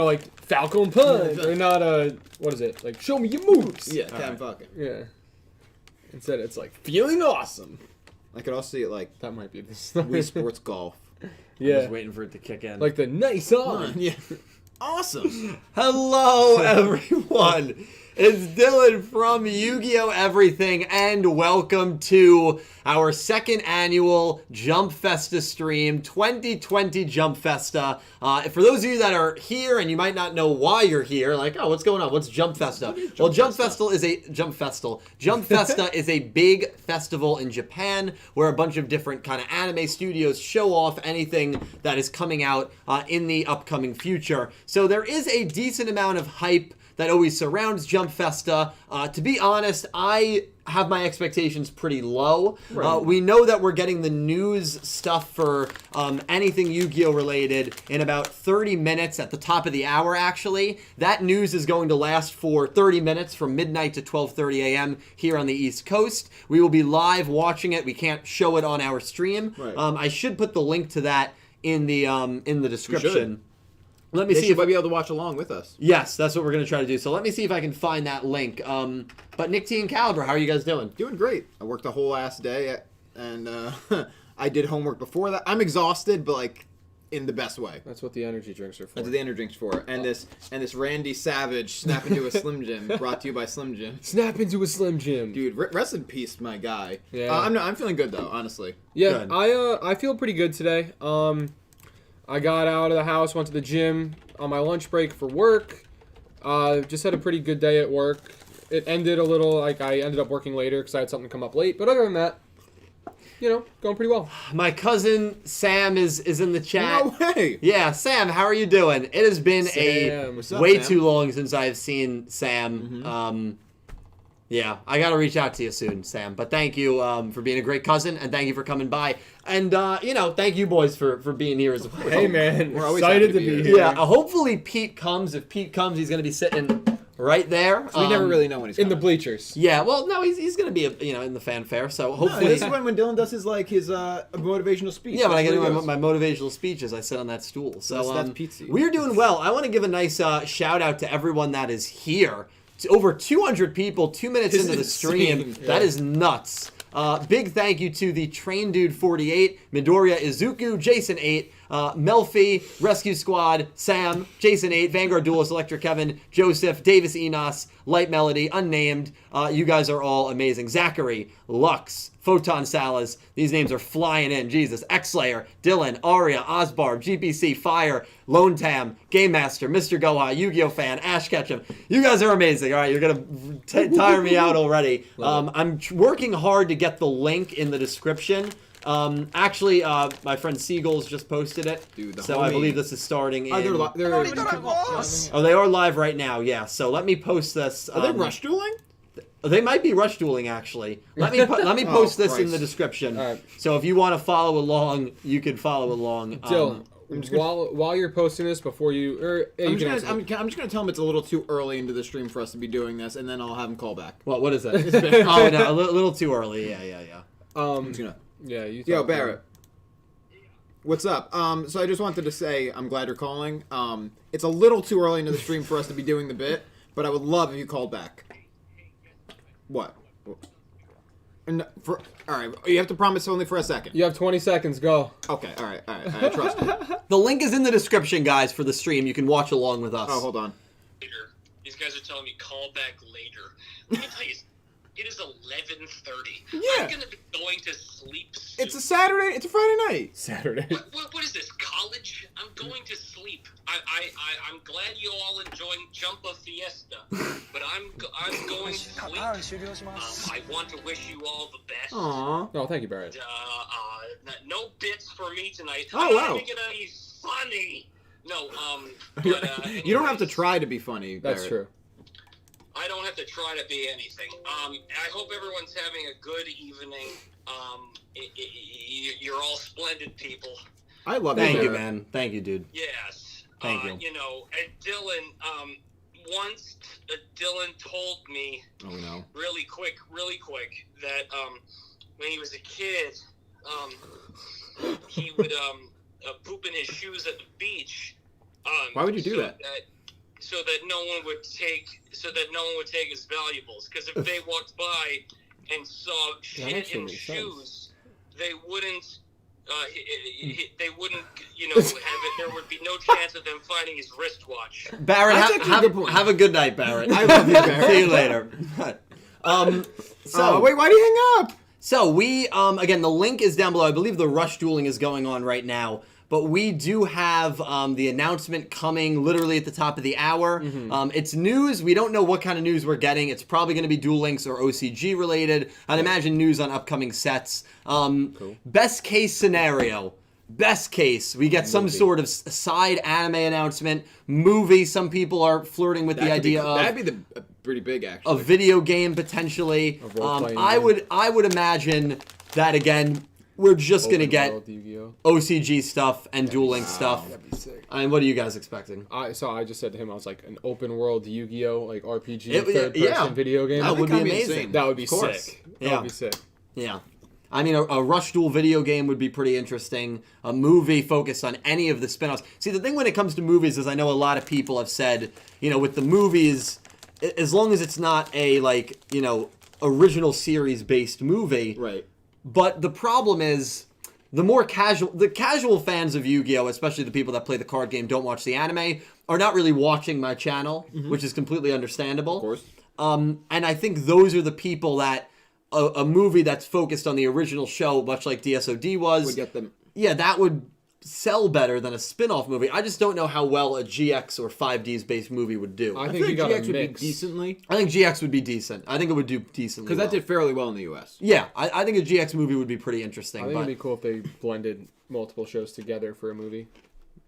kind of like Falcon Punch, or not what is it? Like, show me your moves. Yeah, Captain Falcon. Yeah. Instead, it's like, feeling awesome. I could also see it like That might be this. Wii Sports Golf. Yeah. I'm just waiting for it to kick in. Like the nice arm. Yeah. Awesome. Hello, everyone. It's Dylan from Yu-Gi-Oh! Everything, and welcome to our second annual Jump Festa stream, 2020 Jump Festa. For those of you that are here and you might not know why you're here, like, oh, what's going on? What's Jump Festa? Jump Festa is a big festival in Japan where a bunch of different kind of anime studios show off anything that is coming out in the upcoming future. So there is a decent amount of hype that always surrounds Jump Festa. To be honest, I have my expectations pretty low. Right. We know that we're getting the news stuff for anything Yu-Gi-Oh! Related in about 30 minutes at the top of the hour, actually. That news is going to last for 30 minutes from midnight to 12:30 a.m. here on the East Coast. We will be live watching it. We can't show it on our stream. Right. I should put the link to that in the description. Let me see You if might be able to watch along with us. Yes, that's what we're going to try to do. So let me see if I can find that link. But Nick T and Caliber, how are you guys doing? Doing great. I worked a whole ass day, and I did homework before that. I'm exhausted, but like in the best way. That's what the energy drinks are for. That's what the energy drinks for. And this Randy Savage snap into a Slim Jim, brought to you by Slim Jim. Snap into a Slim Jim. Dude, rest in peace, my guy. Yeah. I'm feeling good though, honestly. Yeah, Good. I feel pretty good today. I got out of the house, went to the gym on my lunch break for work. Just had a pretty good day at work. It ended a little, like I ended up working later because I had something come up late. But other than that, going pretty well. My cousin Sam is in the chat. No way. Yeah, Sam, how are you doing? It has been Sam, what's up, way Sam? too long since I've seen Sam. Mm-hmm. Yeah, I got to reach out to you soon, Sam. But thank you for being a great cousin, and thank you for coming by. And, thank you boys for being here as well. Hey, man. We're always Excited happy to to be be here. Yeah, hopefully Pete comes. If Pete comes, he's going to be sitting right there. We never really know when he's In the coming. bleachers. Yeah, well, no, he's going to be, in the fanfare, so No, hopefully... this is when Dylan does his motivational speech. Yeah, when I That's get where he to goes. my motivational speeches, I sit on that stool. So that's Pizza. we're doing well. I want to give a nice shout out to everyone that is here. It's over 200 people, 2 minutes This into the is stream. insane. That is nuts. Big thank you to the Train Dude 48, Midoriya Izuku, Jason 8, Melfi, Rescue Squad, Sam, Jason 8, Vanguard Duelist, Electric Kevin, Joseph, Davis Enos, Light Melody, Unnamed. You guys are all amazing. Zachary, Lux, Photon Salas. These names are flying in. Jesus. X-Slayer, Dylan, Aria, Osbarb, GPC, Fire, Lone Tam, Game Master, Mr. Goha, Yu-Gi-Oh! Fan, Ash Ketchum. You guys are amazing. All right, you're going to tire me out already. I'm working hard to get the link in the description. Actually, my friend Seagulls just posted it. Dude, the so I homie- believe this is starting in... Are they are live right now, yeah. So let me post this. they rush dueling? They might be rush dueling, actually. Let me post this in the Christ. description. All right. So if you want to follow along, you can follow along. Dylan, while you're posting this, before you... I'm just gonna tell him it's a little too early into the stream for us to be doing this, and then I'll have him call back. What is that? Barrett. Oh, no, a little too early. Yeah. I'm just gonna. Yeah, you Yo, talk, Barrett. What's up? So I just wanted to say I'm glad you're calling. It's a little too early into the stream for us to be doing the bit, but I would love if you called back. What? All right, you have to promise only for a second. You have 20 seconds. Go. Okay, all right, I trust you. The link is in the description, guys, for the stream. You can watch along with us. Oh, hold on. Later. These guys are telling me call back later. Let me tell you, it is 11:30. Yeah. I'm gonna be going to sleep soon. It's a Saturday. It's a Friday night. Saturday. What is this, college? I'm going to sleep. I'm glad you all enjoying Jump Fiesta, but I'm going to sleep. I want to wish you all the best. Aw. Oh, thank you, Barrett. No bits for me tonight. Oh, I'm wow. not gonna be funny. No, but, You don't have to anyways. try to be funny. That's Barrett. true. I don't have to try to be anything. I hope everyone's having a good evening. You're all splendid people. I love Thank you, Barrett. man. Thank you, dude. Yes. Thank you. You know, and Dylan, once Dylan told me Oh no. really quick, that when he was a kid, he would poop in his shoes at the beach. Why would you do so that? so that no one would take his valuables. Because if they walked by and saw shit actually in makes sense. shoes, they wouldn't. They wouldn't, have it. There would be no chance of them finding his wristwatch. Barrett, That's actually a good point. have a good night, Barrett. I love you, Barrett. See you later. Wait, why do you hang up? So we, again, the link is down below. I believe the Rush dueling is going on right now. But we do have the announcement coming literally at the top of the hour. It's news. We don't know what kind of news we're getting. It's probably going to be Duel Links or OCG related. I'd imagine news on upcoming sets. Cool. Best case scenario. Best case, we get some sort of side anime announcement, movie. Some people are flirting with the idea of that'd be pretty big, actually. a video game potentially. role-playing I would imagine that again. We're just gonna Open get world Yu-Gi-Oh. OCG stuff and Duel Links stuff. That'd be sick. I mean, what are you guys expecting? I just said to him, I was like, an open world Yu-Gi-Oh, like RPG It- third person yeah. video game. That would be kinda be amazing. insane. That would be Of course. sick. Yeah. That would be sick. Yeah. I mean, a Rush Duel video game would be pretty interesting. A movie focused on any of the spin-offs. See, the thing when it comes to movies is I know a lot of people have said, with the movies, as long as it's not a, original series-based movie. Right. But the problem is, the casual fans of Yu-Gi-Oh!, especially the people that play the card game, don't watch the anime, are not really watching my channel, which is completely understandable. Of course. And I think those are the people that a movie that's focused on the original show, much like DSOD was, Would get them. yeah, that would sell better than a spin-off movie. I just don't know how well a GX or 5Ds based movie would do. I I think think you got GX to would be mix. decently, I think GX would be decent. I think it would do decently because that did fairly well in the U.S. Yeah, I think a GX movie would be pretty interesting. I think But it'd be cool if they blended multiple shows together for a movie.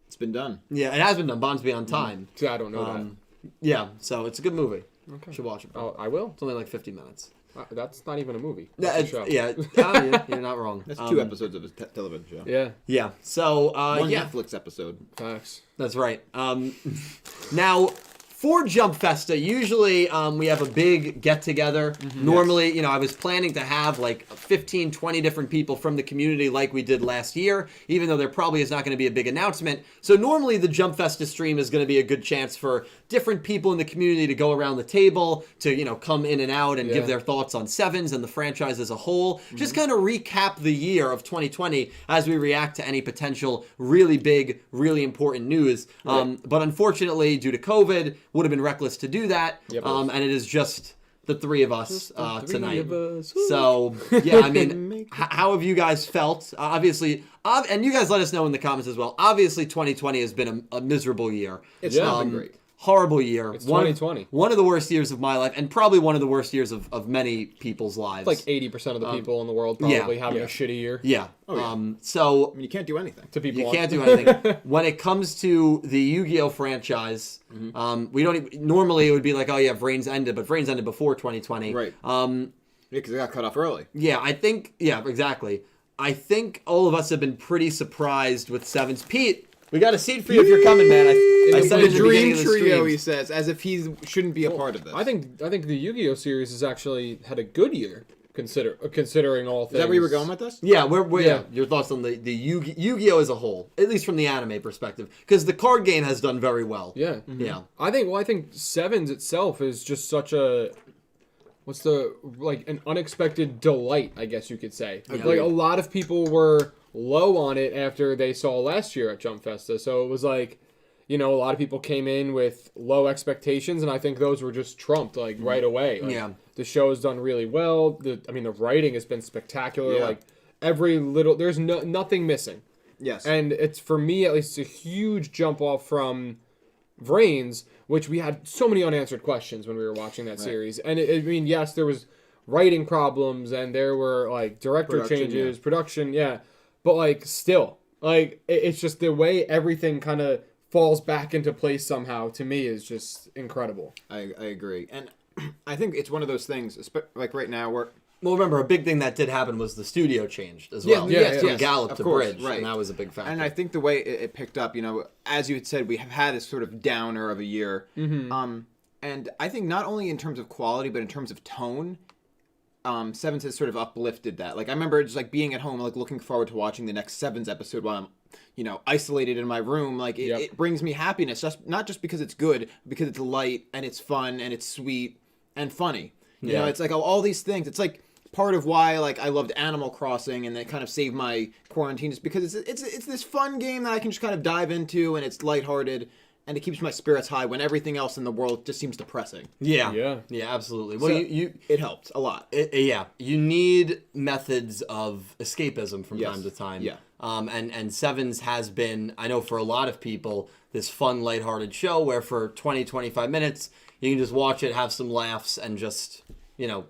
It's been done. yeah, it has been done. Bond's Beyond Time. See, I don't know Yeah, so it's a good movie. Okay. Should watch it. that. Oh, I will. It's only like 50 minutes. That's not even a movie. Yeah, That's a show. you're not wrong. That's 2 episodes of a television show. Yeah. Yeah, so, One yeah, Netflix episode. Facts. that's right. Now, for Jump Festa, usually we have a big get-together. Normally, I was planning to have like 15, 20 different people from the community like we did last year, even though there probably is not going to be a big announcement. So normally the Jump Festa stream is going to be a good chance for different people in the community to go around the table, to, come in and out and give their thoughts on Sevens and the franchise as a whole. Just kind of recap the year of 2020 as we react to any potential really big, really important news. But unfortunately, due to COVID, would have been reckless to do that. Yep. And it is just the three of us tonight. of us. Woo. So, yeah, I mean, how have you guys felt? Obviously, and you guys let us know in the comments as well. Obviously, 2020 has been a miserable year. It's Yeah. not been great. Horrible year. It's 2020. One of the worst years of my life, and probably one of the worst years of many people's lives. Like 80% of the people in the world probably having Yeah. a shitty year. Yeah. yeah. So I mean, you can't do anything. To be you blunt. can't do anything. When it comes to the Yu-Gi-Oh franchise, we don't normally it would be like, oh yeah, Vrains ended, but Vrains ended before 2020. Right. Yeah, because it got cut off early. Yeah, exactly. I think all of us have been pretty surprised with Sevens. Pete, we got a seat for you if you're coming, man. I said the it at the beginning dream of the trio, stream. he says, as if he shouldn't be a part of this. I think the Yu-Gi-Oh series has actually had a good year, considering all things. Is that where you were going with this? Yeah, we're Yeah. your thoughts on the Yu-Gi-Oh as a whole, at least from the anime perspective, because the card game has done very well. Yeah. Yeah. I think Sevens itself is just such a an unexpected delight, I guess you could say. Agreed. Like a lot of people were low on it after they saw last year at Jump Festa. So it was like, a lot of people came in with low expectations, and I think those were just trumped right away. Like, Yeah. the show has done really well. The writing has been spectacular. Yeah. Like every little, there's nothing missing. Yes. And it's, for me at least, a huge jump off from Vrains, which we had so many unanswered questions when we were watching that series. And yes, there was writing problems and there were director Production, changes, production, but still, it's just the way everything kind of falls back into place somehow, to me, is just incredible. I agree. And I think it's one of those things, like right now, where Well, remember, a big thing that did happen was the studio changed as Yeah, well. yes, From yes, Gallup of to course, Bridge, right. and that was a big factor. And I think the way it picked up, as you had said, we have had this sort of downer of a year. And I think not only in terms of quality, but in terms of tone, Sevens has sort of uplifted that. Like, I remember just being at home, looking forward to watching the next Sevens episode while I'm isolated in my room. Like it brings me happiness, not just because it's good, because it's light and it's fun and it's sweet and funny. It's like all these things. It's like part of why like I loved Animal Crossing and that kind of saved my quarantine is because it's this fun game that I can just kind of dive into and it's lighthearted. And it keeps my spirits high when everything else in the world just seems depressing. Yeah, absolutely. Well, so it helps a lot. You need methods of escapism from time to time. Yeah. And Sevens has been, I know for a lot of people, this fun, lighthearted show where for 20, 25 minutes, you can just watch it, have some laughs, and just,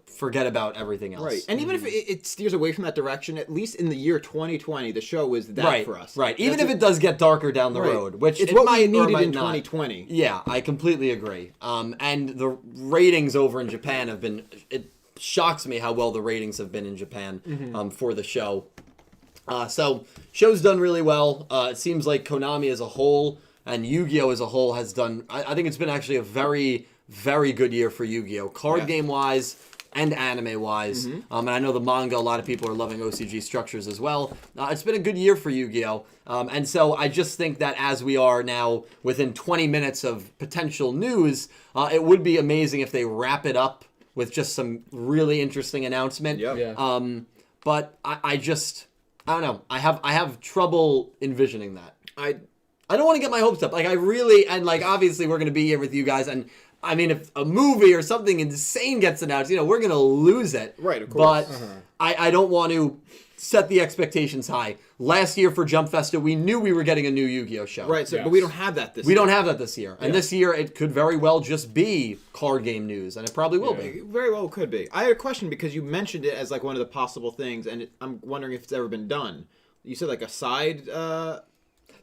forget about everything else. Right. And even if it steers away from that direction, at least in the year 2020, the show was that for us. Right. Even if it does get darker down the road, which it's it what might we needed in not. 2020. Yeah, I completely agree. And the ratings over in Japan have been, it shocks me how well the ratings have been in Japan for the show. So, show's done really well. It seems like Konami as a whole and Yu-Gi-Oh! As a whole has done, I think it's been actually a very, very good year for Yu-Gi-Oh! Card game-wise and anime-wise. And I know the manga, a lot of people are loving OCG structures as well. It's been a good year for Yu-Gi-Oh! And so I just think that as we are now within 20 minutes of potential news, it would be amazing if they wrap it up with just some really interesting announcement. But I don't know. I have trouble envisioning that. I don't want to get my hopes up. Like, I really, and like, obviously we're going to be here with you guys, and I mean, if a movie or something insane gets announced, we're going to lose it. Right, of course. But I don't want to set the expectations high. Last year for Jump Festa, we knew we were getting a new Yu-Gi-Oh! Show. Right, so, but we don't have that this year. We don't have that this year. And this year, it could very well just be card game news, and it probably will be. It very well could be. I had a question because you mentioned it as like one of the possible things, and I'm wondering if it's ever been done. You said like a side...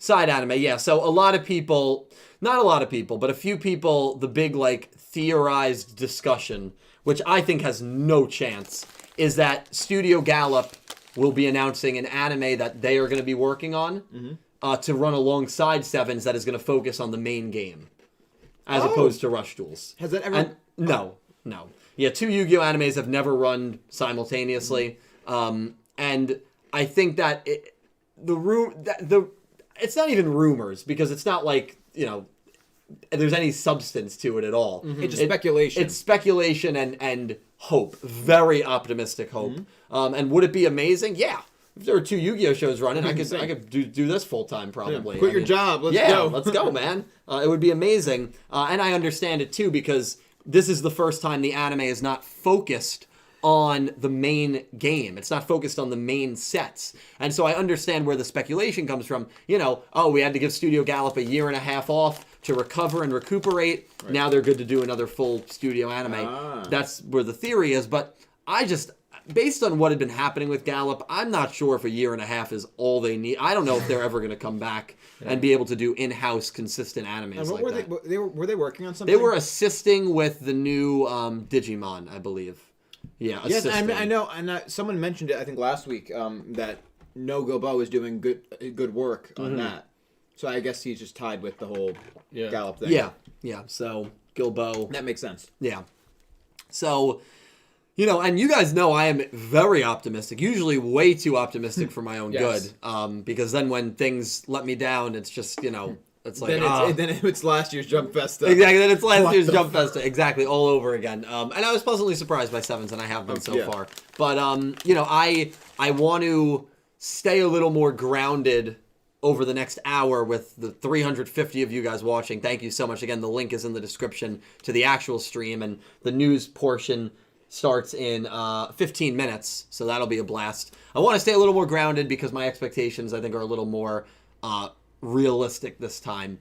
Side anime, yeah. So a lot of people, not a lot of people, but a few people, the big like theorized discussion, which I think has no chance, is that Studio Gallop will be announcing an anime that they are going to be working on to run alongside Sevens that is going to focus on the main game as opposed to Rush Duels. Has that ever... No. Yeah, 2 Yu-Gi-Oh! Animes have never run simultaneously. And I think that it's not even rumors because it's not like, there's any substance to it at all. It's just speculation. It's speculation and hope. Very optimistic hope. And would it be amazing? Yeah. If there were 2 Yu-Gi-Oh! Shows running, I could do this full time probably. Quit your job. Let's go. Let's go, man. It would be amazing. And I understand it too because this is the first time the anime is not focused on the main game. It's not focused on the main sets. And so I understand where the speculation comes from. We had to give Studio Gallop a year and a half off to recover and recuperate. Right. Now they're good to do another full studio anime. That's where the theory is. But based on what had been happening with Gallop, I'm not sure if a year and a half is all they need. I don't know if they're ever going to come back and be able to do in-house consistent animes and what like were that. Were they working on something? They were assisting with the new Digimon, I believe. Yeah, yes, I know. And someone mentioned it, I think, last week, that No Gobo is doing good work on that. So I guess he's just tied with the whole Gallop thing. Yeah. So Gilbo. That makes sense. Yeah. So, and you guys know I am very optimistic. Usually way too optimistic for my own good. Because then when things let me down, it's just it's like then it's last year's Jump Festa. Exactly. Then it's last year's Jump Festa. Exactly. All over again. And I was pleasantly surprised by Sevens, and I have been so far. But I want to stay a little more grounded over the next hour with the 350 of you guys watching. Thank you so much. Again, the link is in the description to the actual stream, and the news portion starts in 15 minutes, so that'll be a blast. I want to stay a little more grounded because my expectations, I think, are a little more realistic this time.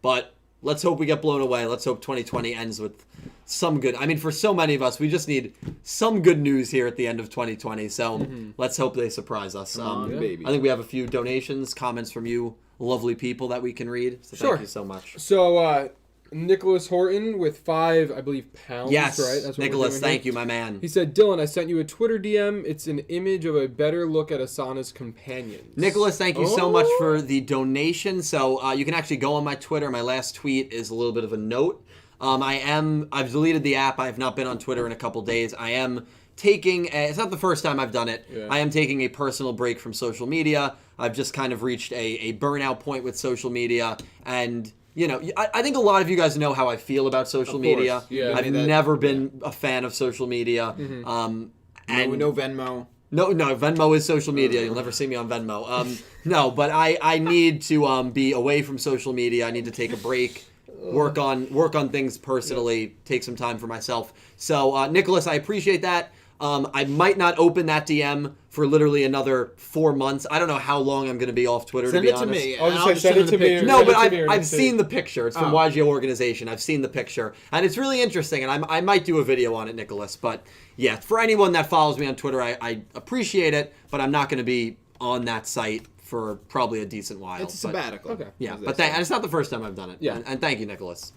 But let's hope we get blown away. Let's hope 2020 ends with some good... I mean, for so many of us, we just need some good news here at the end of 2020. So let's hope they surprise us. Baby. I think we have a few donations, comments from you lovely people that we can read. So thank you so much. So, Nicholas Horton with 5, I believe, pounds. Yes, right? That's what Nicholas, thank you, my man. He said, Dylan, I sent you a Twitter DM. It's an image of a better look at Asana's companions. Nicholas, thank you so much for the donation. So you can actually go on my Twitter. My last tweet is a little bit of a note. I've deleted the app. I have not been on Twitter in a couple days. I am taking it's not the first time I've done it. I am taking a personal break from social media. I've just kind of reached a burnout point with social media, and you know, I think a lot of you guys know how I feel about social media. Yeah. I've never been a fan of social media. And And no Venmo. no, Venmo is social media. You'll never see me on Venmo. No, but I need to be away from social media. I need to take a break, work on things personally, take some time for myself. So, Nicholas, I appreciate that. I might not open that DM for literally another 4 months. I don't know how long I'm going to be off Twitter, Send to be it to honest. me. I was and just I'll like, just send send it him to me. the picture. No, but Send it to me or I've just seen the picture. It's from YGO Organization. I've seen the picture, and it's really interesting, and I might do a video on it, Nicholas. But yeah, for anyone that follows me on Twitter, I appreciate it, but I'm not going to be on that site for probably a decent while. It's a But, sabbatical. Okay. yeah, as they but say. and it's not the first time I've done it. Yeah. And thank you, Nicholas.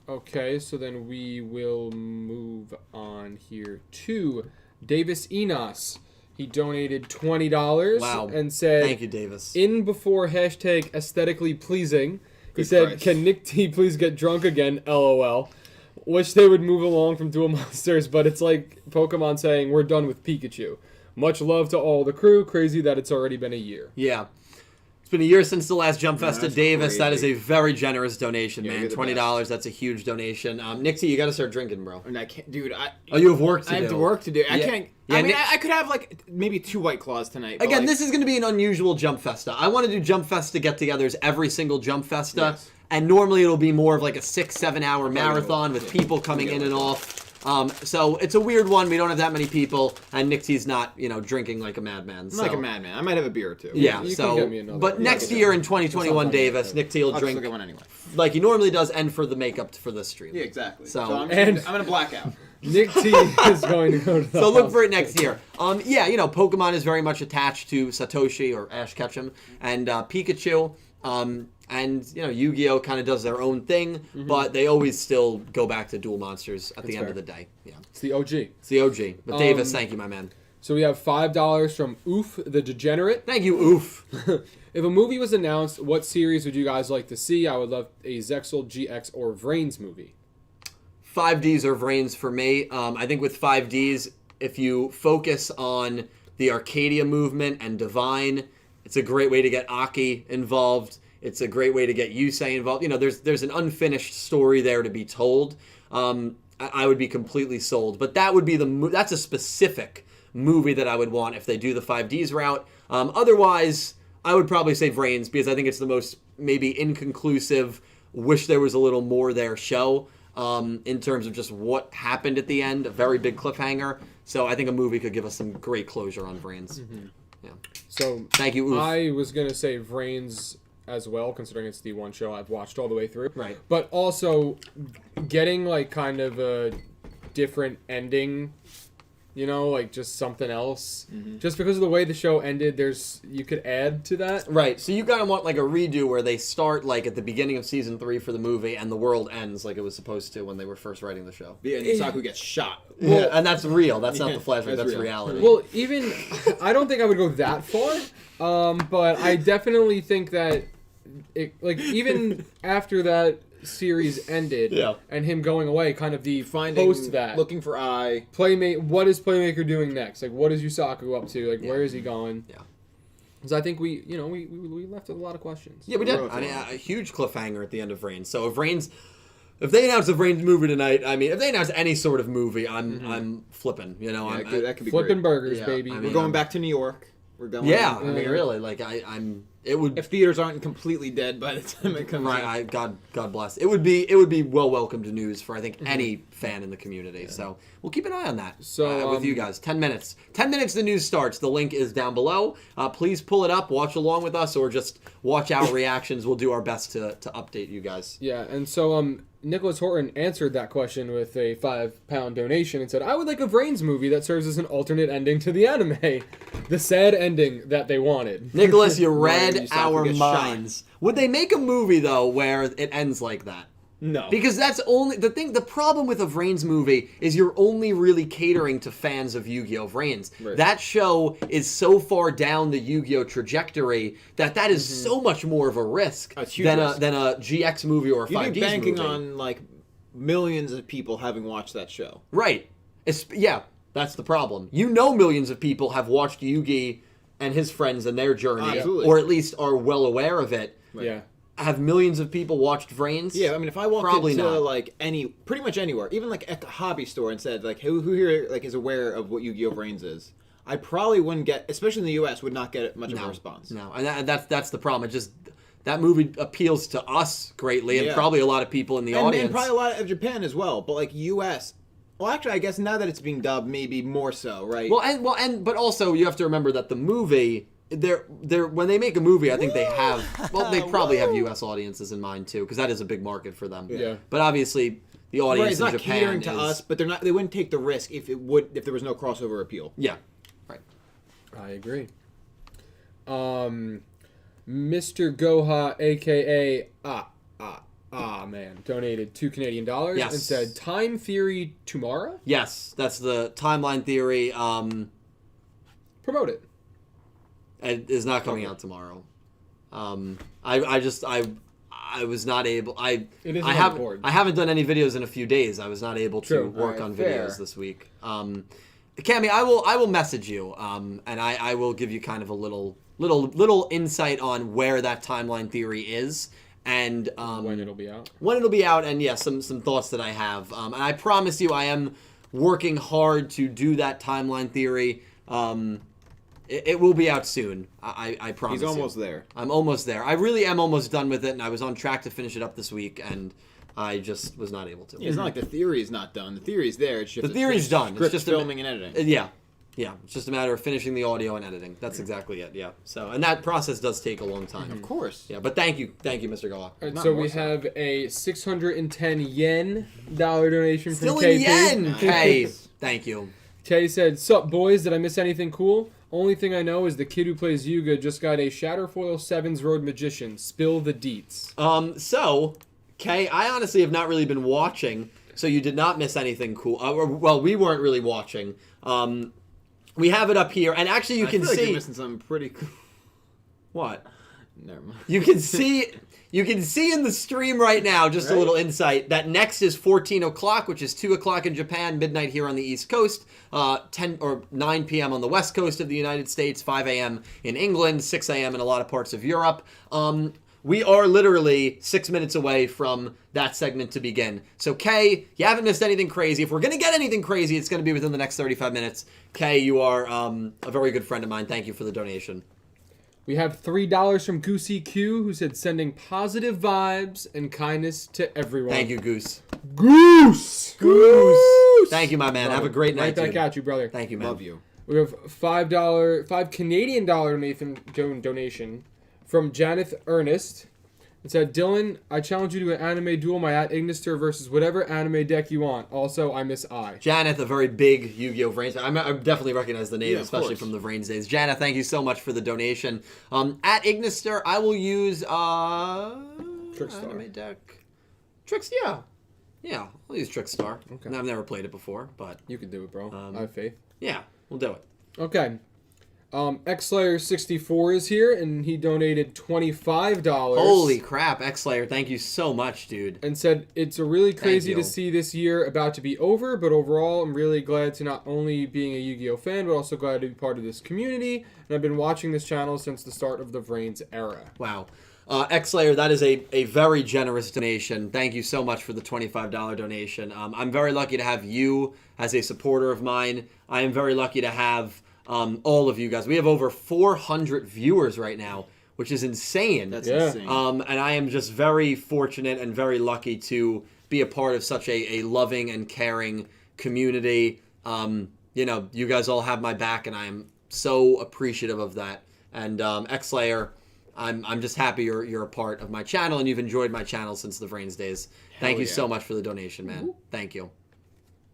Okay, so then we will move on here to Davis Enos. He donated $20 Wow. and said, Thank you, Davis. in before hashtag aesthetically pleasing. He Good said, price. can Nick T please get drunk again? LOL. Wish they would move along from Duel Monsters, but it's like Pokemon saying, we're done with Pikachu. Much love to all the crew. Crazy that it's already been a year. Yeah. It's been a year since the last Jump Festa. that's Davis, that is crazy. a very generous donation, Yeah, man. you're the $20, that's a huge donation. Nick T, you got to start drinking, bro. And I can't, dude. Oh, you have work to I do. have work to do. I Yeah. can't. Yeah, I mean, Nick- I could have like maybe 2 White Claws tonight. but, Again, like, this is going to be an unusual Jump Festa. I want to do Jump Festa get-togethers every single Jump Festa, Yes. and normally it'll be more of like a 6-7 hour Probably marathon will. with Yeah. people coming Yeah. in and off. So it's a weird one. We don't have that many people, and Nick T's not, drinking like a madman. I'm So. like a madman. I might have a beer or two. Yeah, You can so get me another. but Yeah, next yeah. year in It's 2021, not Davis, bad. Nick T will I'll drink just get one anyway. like he normally does, and for the makeup for this stream. Yeah, exactly. So- I'm And- gonna black out. Nick T is going to go to the So look for it hospital. next year. Yeah, Pokemon is very much attached to Satoshi or Ash Ketchum and Pikachu. And Yu-Gi-Oh kind of does their own thing, but they always still go back to Duel Monsters at the end fair. of the day. Yeah, It's the OG. it's the OG. But Davis, thank you, my man. So we have $5 from Oof the Degenerate. Thank you, Oof. If a movie was announced, what series would you guys like to see? I would love a Zexal, GX, or Vrains movie. 5Ds or Vrains for me. I think with 5Ds, if you focus on the Arcadia movement and Divine, it's a great way to get Aki involved. It's a great way to get Yusei involved. There's an unfinished story there to be told. I would be completely sold. But that would be that's a specific movie that I would want if they do the 5Ds route. Otherwise, I would probably say Vrains because I think it's the most maybe inconclusive, wish there was a little more there show. In terms of just what happened at the end, a very big cliffhanger. So I think a movie could give us some great closure on Vrains. Yeah. So Thank you, Oof. I was going to say Vrains as well, considering it's the one show I've watched all the way through. Right. But also getting like kind of a different ending, like just something else. Just because of the way the show ended, you could add to that. Right, so you kind of want like a redo where they start like at the beginning of season 3 for the movie and the world ends like it was supposed to when they were first writing the show. Yeah, and Saku gets shot. Yeah, and that's real. That's not Yeah, the flashback. that's That's real. reality. Well, even I don't think I would go that far, but I definitely think that even after that series ended, Yeah. and him going away, kind of the Finding, post that looking for I. Playmate. What is Playmaker doing next? Like, what is Yusaku up to? Like, Yeah. where is he going? Yeah. Because I think we left with a lot of questions. Yeah, we did. Really I mean, fun. a huge cliffhanger at the end of Vrains. So if they announce a Vrains movie tonight, I mean, if they announce any sort of movie, I'm flipping. Yeah, I'm, that could be Flipping great. burgers, Yeah, baby. I We're mean, going back to New York. We're going. yeah, I mean, Yeah. really, like it would. If theaters aren't completely dead by the time it comes out. Right, God bless. It would be well welcomed news for I think any fan in the community. So we'll keep an eye on that. So, with you guys, 10 minutes. 10 minutes. The news starts. The link is down below. Please pull it up, watch along with us, or just watch our reactions. We'll do our best to update you guys. Yeah, and so Nicholas Horton answered that question with a £5 donation and said, I would like a Vrains movie that serves as an alternate ending to the anime. The sad ending that they wanted. Nicholas, you Right, read you saw our him get shot. minds. Would they make a movie though where it ends like that? No. Because that's only the thing. The problem with a Vrains movie is you're only really catering to fans of Yu-Gi-Oh! Vrains. Right. That show is so far down the Yu-Gi-Oh! Trajectory that is so much more of a risk A huge than risk. a GX movie or a You'd 5Ds be banking movie. on like millions of people having watched that show. Right. Yeah, that's the problem. Millions of people have watched Yu-Gi and his friends and their journey, Absolutely. or at least are well aware of it. Yeah. Have millions of people watched Vrains? Yeah, I mean, if I walked Probably into not. like pretty much anywhere, even like a hobby store, and said like, who here like is aware of what Yu-Gi-Oh! Vrains is, I probably wouldn't get, especially in the U.S., would not get much of a response. No, and that's the problem. It just that movie appeals to us greatly, and Yeah. probably a lot of people in the audience. And probably a lot of Japan as well, but like U.S. Well, actually, I guess now that it's being dubbed, maybe more so, right? But also you have to remember that the movie. They're when they make a movie, I think they have. Well, they probably have U.S. audiences in mind too, because that is a big market for them. Yeah. But obviously, the right, audience it's in not Japan catering to is, us, but they're not. They wouldn't take the risk if there was no crossover appeal. Yeah, right. I agree. Mr. Goha, aka man, donated $2 Yes. and said, "Time theory tomorrow." Yes, that's the timeline theory. Promote it. It is not coming out tomorrow. I was not able. It isn't on the board. I haven't done any videos in a few days. I was not able to True. work Alright, on fair. videos this week. Cammy, I will message you, and I will give you kind of a little insight on where that timeline theory is, and When it'll be out. when it'll be out, and yes, some thoughts that I have. And I promise you, I am working hard to do that timeline theory. It will be out soon. I promise. He's almost there. I'm almost there. I really am almost done with it, and I was on track to finish it up this week, and I just was not able to. It's not like the theory is not done. The theory's there. It's just The theory's done. It's Script just filming and editing. Yeah. It's just a matter of finishing the audio and editing. That's exactly it. Yeah. So, and that process does take a long time. Of course. Yeah, but thank you, Mr. Goa. All right, Not so more we so. have a 610 yen donation Still from in KP. yen. Kay, thank you. Kay said, "Sup boys, did I miss anything cool? Only thing I know is the kid who plays Yuga just got a Shatterfoil 7's Road Magician. Spill the deets." So, Kay, I honestly have not really been watching, so you did not miss anything cool. Well, we weren't really watching. We have it up here, and actually you I can feel like see you're missing something pretty cool. what. Never mind. You can see in the stream right now, just a little insight, that next is 14 o'clock, which is 2 o'clock in Japan, midnight here on the East Coast, 10 or 9 p.m. on the West Coast of the United States, 5 a.m. in England, 6 a.m. in a lot of parts of Europe. We are literally 6 minutes away from that segment to begin. So, Kay, you haven't missed anything crazy. If we're going to get anything crazy, it's going to be within the next 35 minutes. Kay, you are a very good friend of mine. Thank you for the donation. We have $3 from Goosey Q, who said, "Sending positive vibes and kindness to everyone." Thank you, Goose. Goose! Thank you, my man. Have a great night, Right back dude. at you, brother. Thank you, man. Love you. We have $5 Canadian donation from Janeth Ernest. It said, "Dylan, I challenge you to an anime duel, my @Ignister versus whatever anime deck you want. Also, I miss I." Janeth, a very big Yu-Gi-Oh! Vrains. I definitely recognize the name, Yeah, of especially course. from the Vrains days. Janeth, thank you so much for the donation. At Ignister, I will use Trickstar. anime deck. Yeah, I'll use Trickstar. Okay. I've never played it before, but You can do it, bro. I have faith. yeah, we'll do it. Okay. XSlayer64 is here, and he donated $25. Holy crap, X-Slayer, thank you so much, dude. And said, "It's a really crazy you. to see this year about to be over, but overall, I'm really glad to not only being a Yu-Gi-Oh fan, but also glad to be part of this community. And I've been watching this channel since the start of the Vrains era." Wow. X-Slayer, that is a very generous donation. Thank you so much for the $25 donation. I'm very lucky to have you as a supporter of mine. I am very lucky to have all of you guys. We have over 400 viewers right now, which is insane. That's Yeah. insane. And I am just very fortunate and very lucky to be a part of such a loving and caring community. You guys all have my back, and I am so appreciative of that. And X-Slayer, I'm just happy you're a part of my channel, and you've enjoyed my channel since the Vrains days. Thank you yeah. so much for the donation, man. Thank you.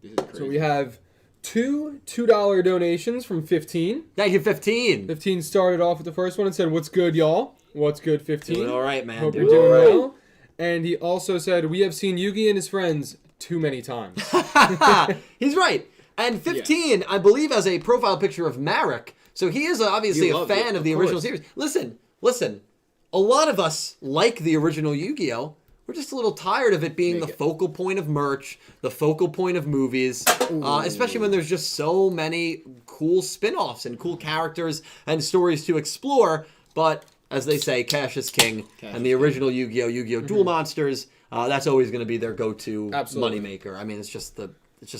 This is crazy. So we have two $2 donations from 15. Thank you, 15. 15 started off with the first one and said, "What's good, y'all?" What's good, 15? Doing all right, man. Hope Doing you're doing all right. well. And he also said, "We have seen Yugi and his friends too many times." He's right. And 15, I believe, has a profile picture of Marek. So he is obviously You a love fan it, of the of original course. series. Listen. A lot of us like the original Yu-Gi-Oh! we're just a little tired of it being the focal point of merch, the focal point of movies, especially when there's just so many cool spin-offs and cool characters and stories to explore. But as they say, cash is king, and the original Yu-Gi-Oh! Duel Monsters, that's always going to be their go-to moneymaker. I mean, it's just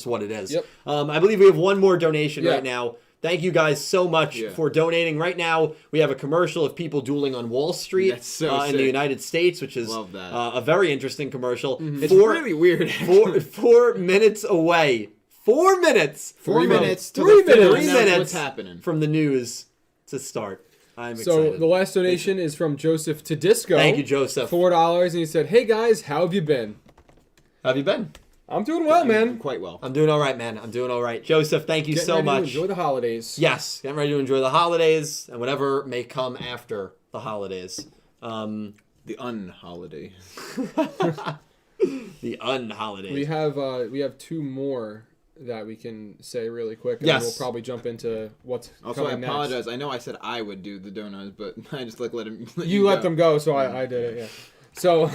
what it is. Yep. I believe we have one more donation right now. Thank you guys so much for donating. Right now, we have a commercial of people dueling on Wall Street in the United States, which is a very interesting commercial. It's really weird. 4 minutes away. 4 minutes. 4 minutes. 3 minutes. 3 minutes. What's happening from the news to start. I'm excited. So the last donation is from Joseph Tedisco. Thank you, Joseph. $4, and he said, "Hey guys, how have you been?" How have you been? I'm doing well, man. Quite well. I'm doing all right, man. I'm doing all right. Joseph, thank you so much. Enjoy the holidays. Yes, getting ready to enjoy the holidays and whatever may come after the holidays. The unholiday. The unholidays. We have 2 more that we can say really quick, and yes. then we'll probably jump into what's also, coming I apologize. next. I know I said I would do the donuts, but I just let him. You let them go, so I did it. Yeah. So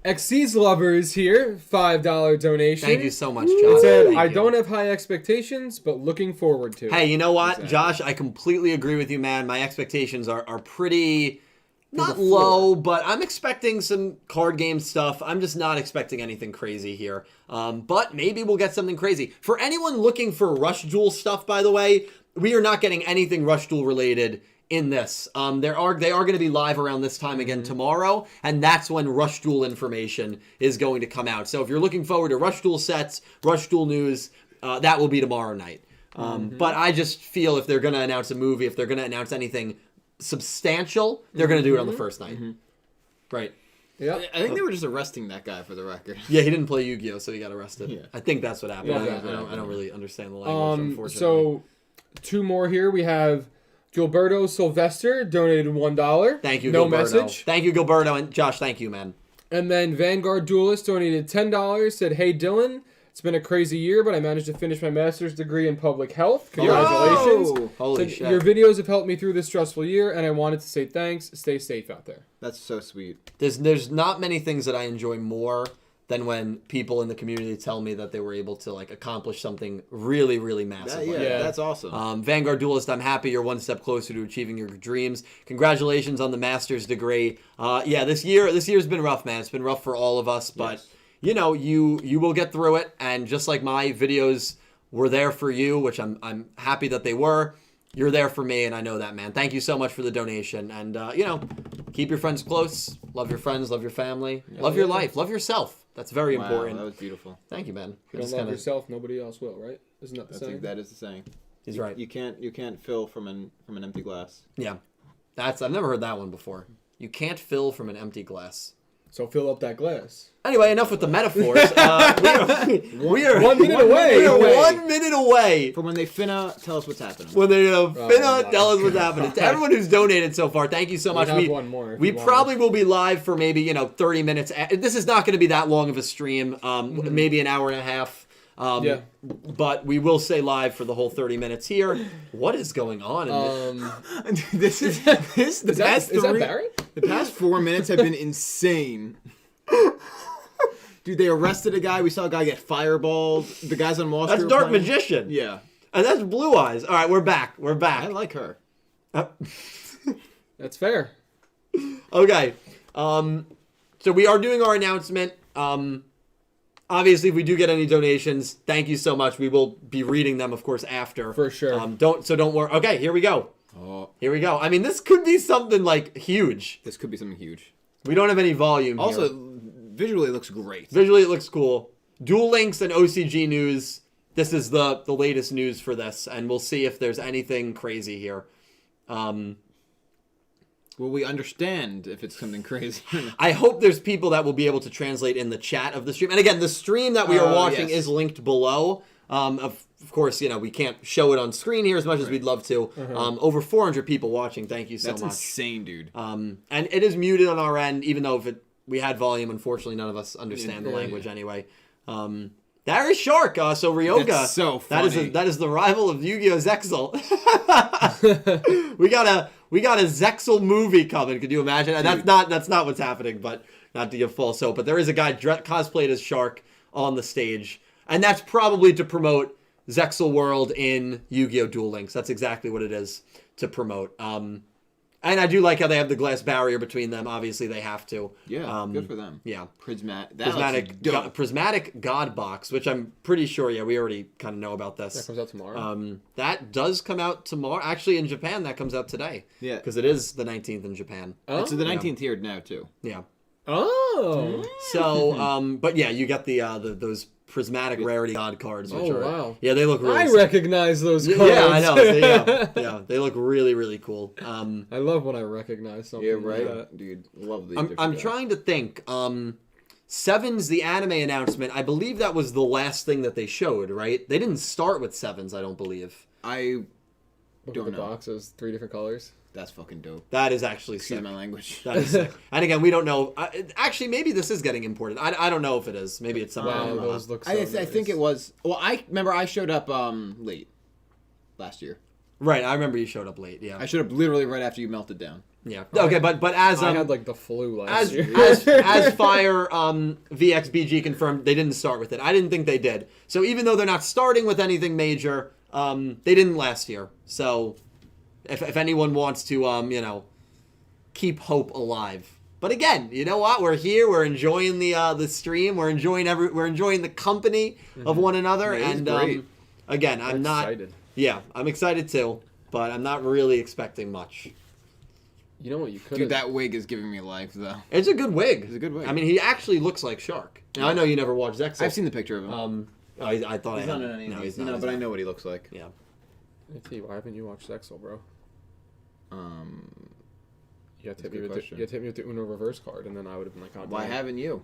Xyz Lovers here, $5 donation. Thank you so much, It Josh. said, Thank "I you. don't have high expectations, but looking forward to it." Hey, you know what, Josh? I completely agree with you, man. My expectations are pretty not low, but I'm expecting some card game stuff. I'm just not expecting anything crazy here. But maybe we'll get something crazy. For anyone looking for Rush Duel stuff, by the way, we are not getting anything Rush Duel related in this. They are going to be live around this time again tomorrow, and that's when Rush Duel information is going to come out. So if you're looking forward to Rush Duel sets, Rush Duel news, that will be tomorrow night. But I just feel if they're going to announce a movie, if they're going to announce anything substantial, they're going to do it on the first night. Right. Yeah. I think they were just arresting that guy for the record. Yeah, he didn't play Yu-Gi-Oh, so he got arrested. Yeah. I think that's what happened. Yeah, I don't really understand the language, unfortunately. So 2 more here. We have Gilberto Sylvester donated $1. Thank you, no Gilberto. message. Thank you, Gilberto, and Josh, thank you, man. And then Vanguard Duelist donated $10. Said, "Hey Dylan, it's been a crazy year, but I managed to finish my master's degree in public health. Congratulations. Yo! Holy Said, shit. "Your videos have helped me through this stressful year, and I wanted to say thanks. Stay safe out there." That's so sweet. There's not many things that I enjoy more than when people in the community tell me that they were able to accomplish something really, really massive. That's awesome. Vanguard Duelist, I'm happy you're one step closer to achieving your dreams. Congratulations on the master's degree. This year's been rough, man. It's been rough for all of us, but you will get through it. And just like my videos were there for you, which I'm happy that they were, you're there for me, and I know that, man. Thank you so much for the donation. And keep your friends close. Love your friends. Love your family. Love your life. Love yourself. That's very important. That was beautiful. Thank you, man. If you don't love yourself, nobody else will, right? Isn't that the saying? That is the saying. He's right. You can't fill from an empty glass. Yeah, I've never heard that one before. You can't fill from an empty glass. So fill up that glass. Anyway, enough with the metaphors. We are 1 minute away. We are 1 minute away From when they finna tell us what's happening. when they finna tell us what's happening. To everyone who's donated so far, thank you so much. We have one more if We you want probably will be live for maybe 30 minutes. This is not going to be that long of a stream. Maybe an hour and a half. But we will stay live for the whole 30 minutes here. What is going on in this? Is that Barrett? The past 4 minutes have been insane. Dude, they arrested a guy. We saw a guy get fireballed. The guys on Wall Street. That's Dark Magician. Yeah. And that's Blue Eyes. All right, we're back. I like her. That's fair. Okay. So we are doing our announcement. Obviously, if we do get any donations, thank you so much. We will be reading them, of course, after. For sure. Don't worry. Okay, here we go. Here we go. I mean, this could be something huge. This could be something huge. We don't have any volume here. Also, visually it looks great. Visually, it looks cool. Duel Links and OCG news. This is the latest news for this, and we'll see if there's anything crazy here. Will we understand if it's something crazy? I hope there's people that will be able to translate in the chat of the stream. And again, the stream that we are watching is linked below. Of course, we can't show it on screen here as much as we'd love to. Over 400 people watching. Thank you so much. That's insane, dude. And it is muted on our end, even though we had volume. Unfortunately, none of us understand the language anyway. There is Shark. So Ryoga. That's so funny. That is the rival of Yu-Gi-Oh! Zexal. we got a Zexal movie coming. Could you imagine? And that's not what's happening, but not to give false hope, but there is a guy cosplayed as Shark on the stage, and that's probably to promote Zexal World in Yu-Gi-Oh! Duel Links. That's exactly what it is to promote. And I do like how they have the glass barrier between them. Obviously, they have to. Yeah, good for them. Yeah. Prismatic God Box, which I'm pretty sure, we already kind of know about this. That comes out tomorrow. That does come out tomorrow. Actually, in Japan, that comes out today. Yeah. Because it is the 19th in Japan. It's the 19th here now, too. Yeah. Oh. So, but yeah, you got those prismatic rarity god cards. Which wow. Yeah, they look really I recognize those cards. Yeah, I know. Yeah, they look really, really cool. I love when I recognize something. Yeah, right? Like that. Dude, love these. I'm trying to think. Sevens, the anime announcement, I believe that was the last thing that they showed, right? They didn't start with Sevens, I don't believe. I Look don't at the know. boxes, 3 different colors. That's fucking dope. That is actually Excuse sick. my language. That is sick. And again, we don't know. Actually, maybe this is getting imported. I don't know if it is. Maybe it's something. Wow, those look so I nice. think it was. Well, I remember I showed up late last year. Right, I remember you showed up late. Yeah. I showed up literally right after you melted down. Yeah. Okay, but as I had like the flu last as year. as Fire VXBG confirmed, they didn't start with it. I didn't think they did. So even though they're not starting with anything major, they didn't last year. So if anyone wants to keep hope alive. But again, you know what? We're here. We're enjoying the stream. We're enjoying the company of one another. Yeah, and great. again, I'm not excited. Yeah, I'm excited too, but I'm not really expecting much. You know what you could Dude, that wig is giving me life, though. It's a good wig. It's a good wig. I mean, he actually looks like Shark. Now, I know you never watched X. I've seen the picture of him. I thought He's I had. not in any of No, these. he's not. No, he's but not. I know what he looks like. Yeah. why haven't you watched Zexal, bro? You got to hit me with the Uno reverse card, and then I would have been like, oh, Why damn. haven't you?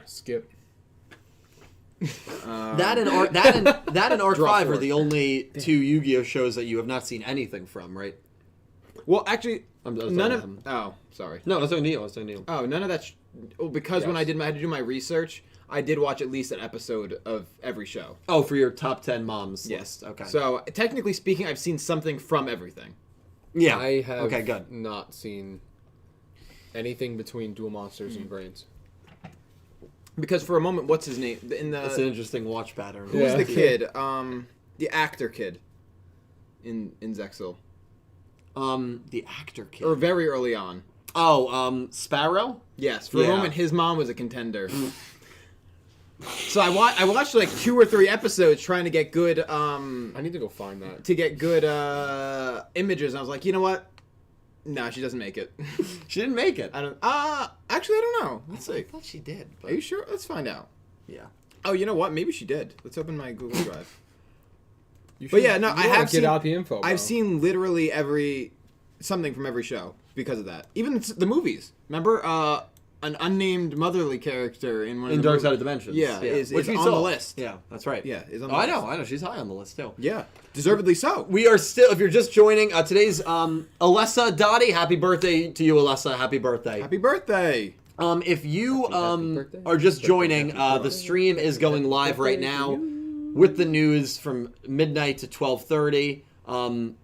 Skip. That and Arc Draw 5 are four. the only two Yu-Gi-Oh shows that you have not seen anything from, right? Well, actually, I was none talking of. to him. Oh, sorry. No, I was talking to you. Oh, none of that. Because when Yes. I had to do my research, I did watch at least an episode of every show. Oh, for your top 10 moms Yes. list. Okay. So technically speaking, I've seen something from everything. yeah. I have Okay, good. not seen anything between Duel Monsters and Vrains. Because for a moment, what's his name in the? That's an interesting watch pattern. Who's the kid? The actor kid. In Zexal. The actor kid. Or very early on. Oh, Sparrow? Yes, for a Yeah. moment, his mom was a contender. So I watched like 2 or 3 episodes trying to get good I need to go find that. images. And I was like, you know what? No, she doesn't make it. She didn't make it. I don't. Actually, I don't know. Let's see. I thought she did. Are you sure? Let's find out. Yeah. Oh, you know what? Maybe she did. Let's open my Google Drive. You But yeah, no, you I wanna have get seen. out the info. Bro. I've seen literally something from every show because of that. Even the movies. Remember, an unnamed motherly character in one of In the Dark movies. Side of Dimensions. Yeah, is Which we on saw. the list. Yeah, that's right. Yeah, is on Oh, the I list. know. She's high on the list too. Yeah, deservedly so. We are still, if you're just joining, today's Alessa Dottie. Happy birthday to you, Alessa. Happy birthday. Happy birthday. If you birthday. are just joining, the stream is going live right now with the news from midnight to 12:30.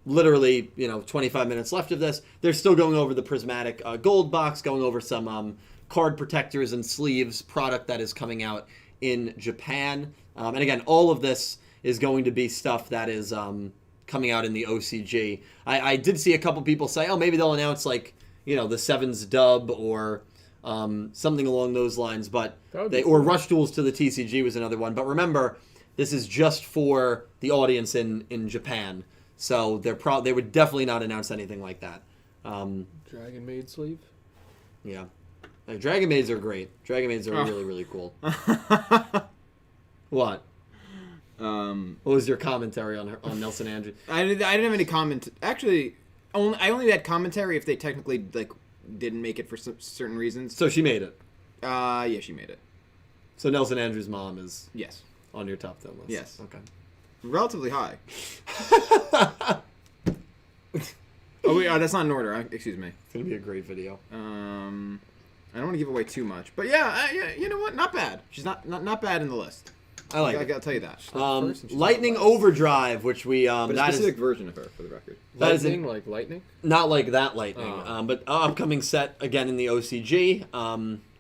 Literally, 25 minutes left of this. They're still going over the prismatic gold box, going over some card protectors and sleeves product that is coming out in Japan. And again, all of this is going to be stuff that is coming out in the OCG. I did see a couple people say, oh, maybe they'll announce the Sevens dub or something along those lines. But That would be or cool. Rush Duels to the TCG was another one. But remember, this is just for the audience in Japan. So they would definitely not announce anything like that. Dragon Maid sleeve. Yeah. Dragon Maids are great. Dragon Maids are really, really cool. What? What was your commentary on Nelson Andrews? I didn't have any comment. Actually, I only had commentary if they technically didn't make it for some certain reasons. So she made it. Yeah, she made it. So Nelson Andrews' mom is Yes, on your top 10 list. Yes. Okay. relatively high. Oh wait, that's not in order. Excuse me. It's gonna be a great video. I don't want to give away too much, but yeah, you know what? Not bad. She's not bad in the list. I like I it. gotta tell you that. first and she's Lightning not last. Overdrive, which we But a that is specific version of her, for the record. That is Lightning, like lightning. not like that Lightning, Oh. but upcoming set again in the OCG.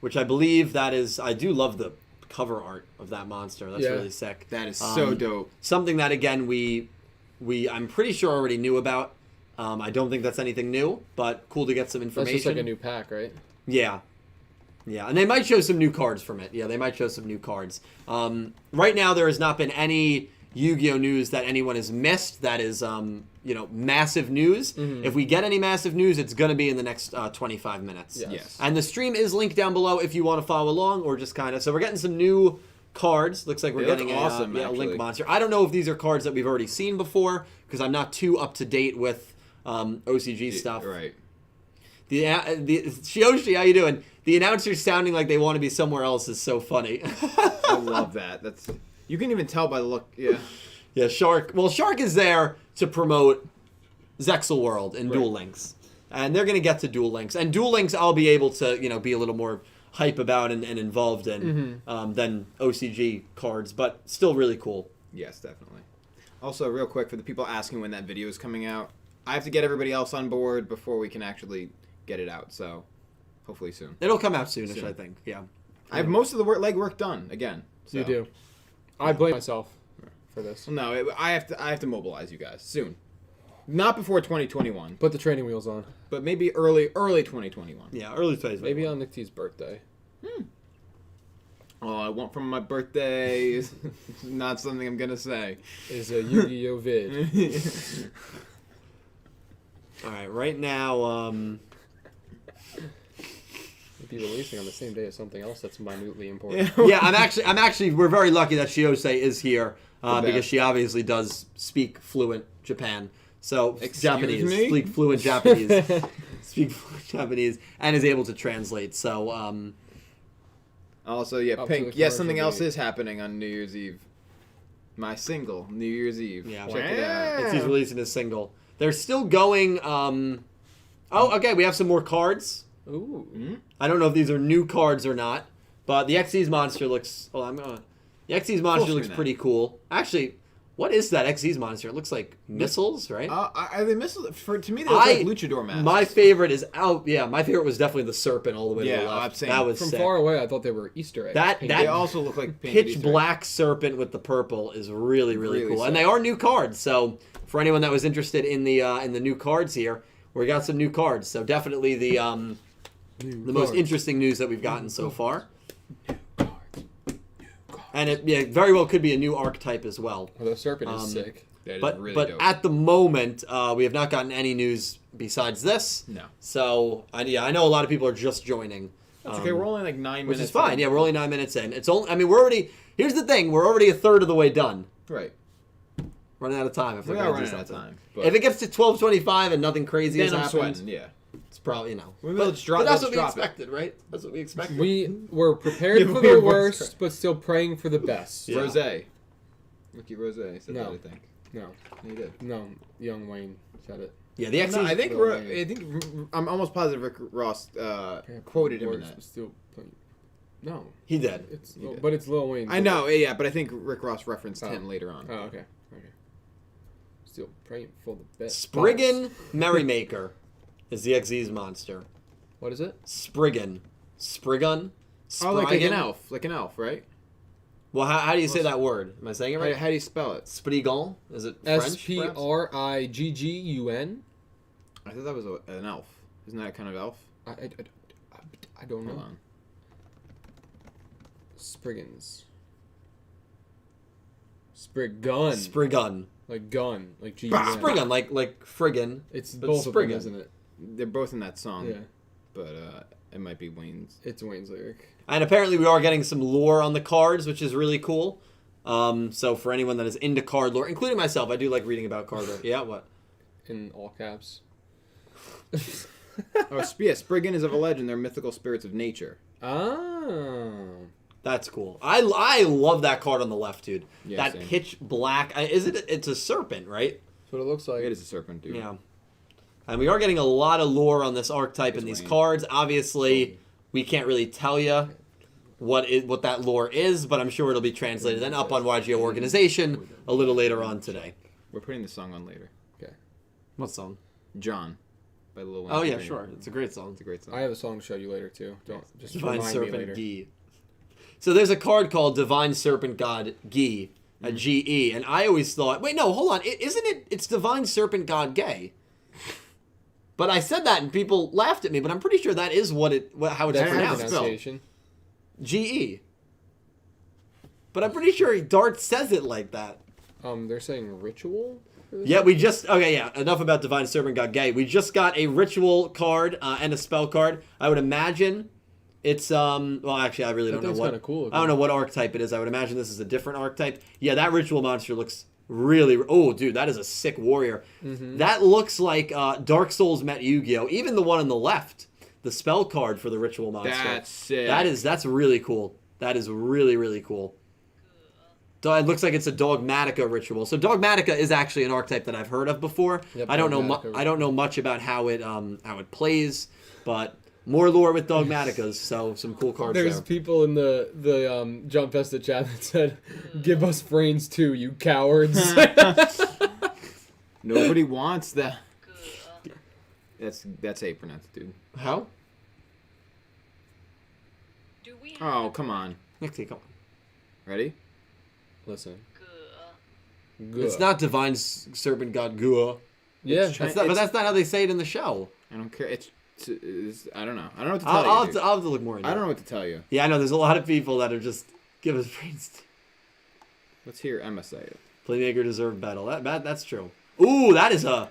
which I believe that is. I do love the cover art of that monster. That's really sick. That is so dope. Something that again I'm pretty sure already knew about. I don't think that's anything new, but cool to get some information. That's just like a new pack, right? Yeah. Yeah, and they might show some new cards from it. Yeah, they might show some new cards. Right now, there has not been any Yu-Gi-Oh! News that anyone has missed that is, massive news. Mm-hmm. If we get any massive news, it's going to be in the next 25 minutes. Yes. And the stream is linked down below if you want to follow along or just kind of... So we're getting some new cards. Looks like we're getting a Link Monster. I don't know if these are cards that we've already seen before because I'm not too up-to-date with OCG stuff. Right. The Shioshi, how you doing? The announcers sounding like they want to be somewhere else is so funny. I love that. You can even tell by the look. Yeah. Yeah, Shark. Well, Shark is there to promote Zexal World and Duel Links. And they're going to get to Duel Links. And Duel Links I'll be able to, be a little more hype about and involved in than OCG cards. But still really cool. Yes, definitely. Also, real quick, for the people asking when that video is coming out, I have to get everybody else on board before we can actually get it out. So, hopefully soon. It'll come out soonish, I think. Yeah. I have most of the legwork done, again. So. You do. I blame myself for this. No, I have to mobilize you guys soon. Not before 2021. Put the training wheels on. But maybe early 2021. Yeah, early 2021. Maybe on Nick T's birthday. All I want from my birthday is not something I'm going to say. Is a Yu-Gi-Oh! Vid. All right, right now... Be releasing on the same day as something else that's minutely important. Yeah, I'm actually, we're very lucky that Shiosei is here because she obviously does speak fluent Japan. So, Japanese. Me? Speak fluent Japanese. And is able to translate. So, Also, yeah, Pink. Yes, something else is happening on New Year's Eve. My single, New Year's Eve. Yeah, Check it out. He's releasing his single. They're still going, okay, we have some more cards. Ooh. Mm-hmm. I don't know if these are new cards or not, but the Xyz monster looks. The Xyz monster looks pretty cool. Actually, what is that Xyz monster? It looks like missiles, right? Are they missiles? To me, they look like luchador masks. My favorite is out. Yeah, my favorite was definitely the serpent all the way to the left. That was from sick. far away. I thought they were Easter eggs. They also look like pitch black serpent with the purple is really cool, sick. And they are new cards. So for anyone that was interested in the new cards here, we got some new cards. So definitely the most interesting news that we've gotten so far. And it very well could be a new archetype as well. Well, the serpent is sick. But dope. At the moment, we have not gotten any news besides this. No. So, I know a lot of people are just joining. That's okay, we're only like 9 minutes. Which is fine. Yeah, we're only 9 minutes in. It's only. I mean, we're already. Here's the thing: we're already a third of the way done. Right. Running out of time. If we are running out of time. If it gets to 12:25 and nothing crazy has happened, sweating. Yeah. It's probably Let's drop. But that's what we expected, right? That's what we expected. We were prepared for the worst, but still praying for the best. Yeah. Rosé. Ricky Rosé said that, I think. No. He did. No, Young Wayne said it. Yeah, the Xyz. No, I think I'm almost positive Rick Ross quoted him in that. No. He did. But it's Lil Wayne. I know, yeah, but I think Rick Ross referenced him later on. Oh, okay. Still praying for the best. Spriggan Merrymaker is the Xyz monster. What is it? Spriggan. Spriggan? Oh, like an elf. Like an elf, right? Well, how do you say that word? Am I saying it right? How do you spell it? Spriggan? Is it French? Spriggun. I thought that was an elf. Isn't that a kind of elf? I don't know. Hold on. Spriggans. Spriggun. Spriggun. Like gun. Like G-U-N. Spriggan, like friggin. It's both of them, isn't it? They're both in that song. Yeah. But it might be Wayne's. It's Wayne's lyric. And apparently we are getting some lore on the cards, which is really cool. So for anyone that is into card lore, including myself, I do like reading about card lore. Yeah, what? In all caps. Spriggan is of a legend. They're mythical spirits of nature. Oh. That's cool. I love that card on the left, dude. Yeah, that same. pitch black. It's a serpent, right? That's what it looks like. It is a serpent, dude. Yeah. And we are getting a lot of lore on this archetype in these cards. Obviously, we can't really tell you what that lore is, but I'm sure it'll be translated and up on YGO Organization a little later on today. We're putting the song on later. Okay. What song? John. by Lil Wayne. Oh yeah, sure. It's a great song. It's a great song. I have a song to show you later too. Don't just Divine remind me Serpent later. Gi. So there's a card called Divine Serpent God Gi, a GE, and I always thought, wait, no, hold on, isn't it? It's Divine Serpent God Gay. But I said that and people laughed at me. But I'm pretty sure that is how it's That's the pronounced. pronunciation. GE. But I'm pretty sure Dart says it like that. They're saying ritual. Yeah, enough about Divine Serpent God Gay. We just got a ritual card and a spell card. I would imagine it's well, actually I really don't know what. Kinda cool. I don't know what archetype it is. I would imagine this is a different archetype. Yeah, that ritual monster looks really. Oh, dude, that is a sick warrior. Mm-hmm. That looks like Dark Souls met Yu-Gi-Oh. Even the one on the left, the spell card for the ritual monster. That's sick. That's really cool. That is really, really cool. It looks like it's a Dogmatica ritual. So Dogmatica is actually an archetype that I've heard of before. Yep, I don't know much about how it plays, but more lore with Dogmaticas. So some cool cards There's there. people in the Jump Festa chat that said, "Give us Vrains too, you cowards." Nobody wants that. That's how you pronounce it, dude. How? Oh, come on. Nixie, come on. Ready? Listen. It's not Divine Serpent God Gua. Yeah, But that's not how they say it in the show. I don't care. It's I don't know. I don't know what to tell you. I'll have to look more into it. I don't know what to tell you. Yeah, I know. There's a lot of people that are just give us brains. Let's hear Emma say it. Playmaker deserved battle. That's true. Ooh, that is a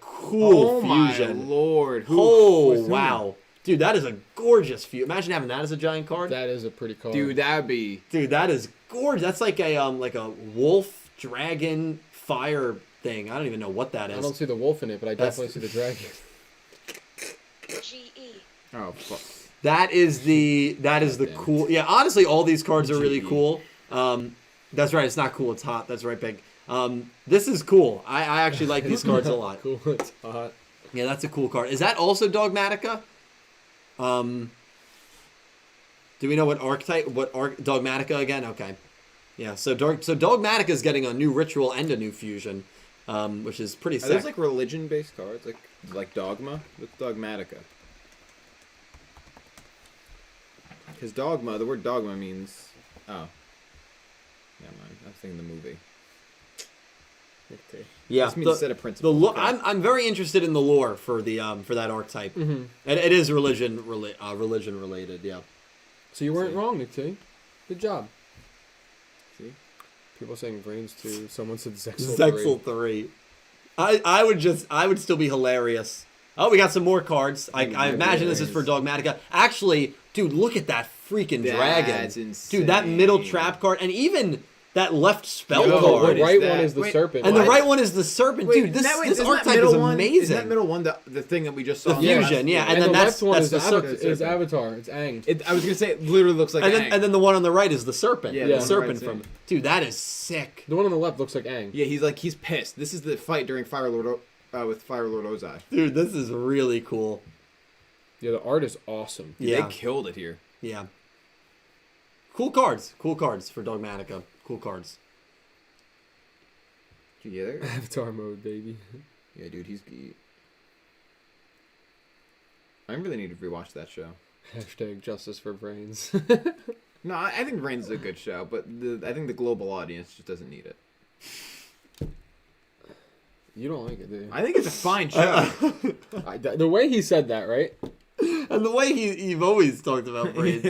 cool fusion. Oh my lord! Oh wow, dude, that is a gorgeous fusion. Imagine having that as a giant card. that is a pretty card. Dude, that'd be. Dude, that is gorgeous. That's like a wolf dragon fire thing. I don't even know what that is. I don't see the wolf in it, but I definitely see the dragon. Oh fuck. That is the damn cool. Yeah, honestly, all these cards are really cool. That's right. It's not cool. It's hot. That's right, Big. This is cool. I actually like these cards a lot. Cool. It's hot. Yeah, that's a cool card. Is that also Dogmatica? Do we know what archetype? Dogmatica again? Okay. Yeah. So Dogmatica is getting a new ritual and a new fusion, which is pretty Are sick. those like religion-based cards, like Dogma with Dogmatica? Because Dogma, the word Dogma means. Oh. Never mind. I'm thinking the movie. Yeah, This means a set of principles. the I'm very interested in the lore for the for that archetype. Mm-hmm. It is religion related. Yeah. So you weren't wrong, Nick T. Good job. See? People saying Vrains too. Someone said Zexal. Zexal 3. I would still be hilarious. Oh, we got some more cards. I imagine this is for Dogmatica. Actually, dude, look at that freaking dragon. That's insane. Dude, that middle trap card, and even that left spell Yo, card. The is right that? one is the Wait, serpent. And the What? right one is the serpent. Wait, Dude, this isn't that archetype middle is one- amazing. Is that middle one the thing that we just saw? The on the left? fusion, yeah. and then the that's left one the is serpent. is Avatar. It's Aang. I was gonna say it literally looks like. And then the one on the right is the serpent. Yeah, the the one serpent on the from. right's Dude, that is sick. The one on the left looks like Aang. Yeah, he's pissed. This is the fight during Fire Lord with Fire Lord Ozai. Dude, this is really cool. Yeah, the art is awesome. Yeah. They killed it here. Yeah. Cool cards for Dogmatica. Cool cards. Did you get it? Avatar mode, baby. Yeah, dude, he's geek. I really need to rewatch that show. Hashtag justice for Vrains. No, I think Reigns is a good show, but I think the global audience just doesn't need it. You don't like it, do you? I think it's a fine show. The way he said that, right? And the way you've always talked about Vrains,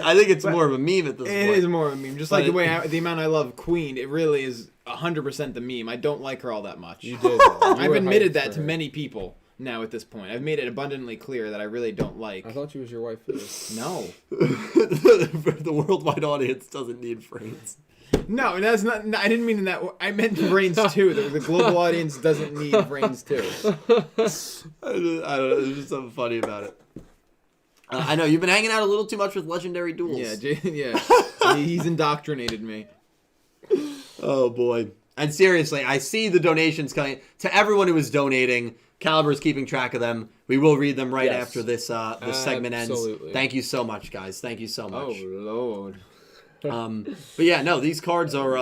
I think it's more of a meme at this point. It is more of a meme. Just But like the amount I love Queen, it really is 100% the meme. I don't like her all that much. You did. I've admitted that to many people now at this point. I've made it abundantly clear that I really don't like. I thought she was your wife for this. No. The worldwide audience doesn't need Vrains. No, that's not. No, I didn't mean in that. I meant Brains too. The global audience doesn't need Brains too. I don't know. There's just something funny about it. I know you've been hanging out a little too much with Legendary Duels. Yeah, yeah. He's indoctrinated me. Oh boy. And seriously, I see the donations coming to everyone who is donating. Caliber's keeping track of them. We will read them right Yes. after this segment ends. Absolutely. Thank you so much, guys. Thank you so much. Oh Lord. But yeah, no, these cards are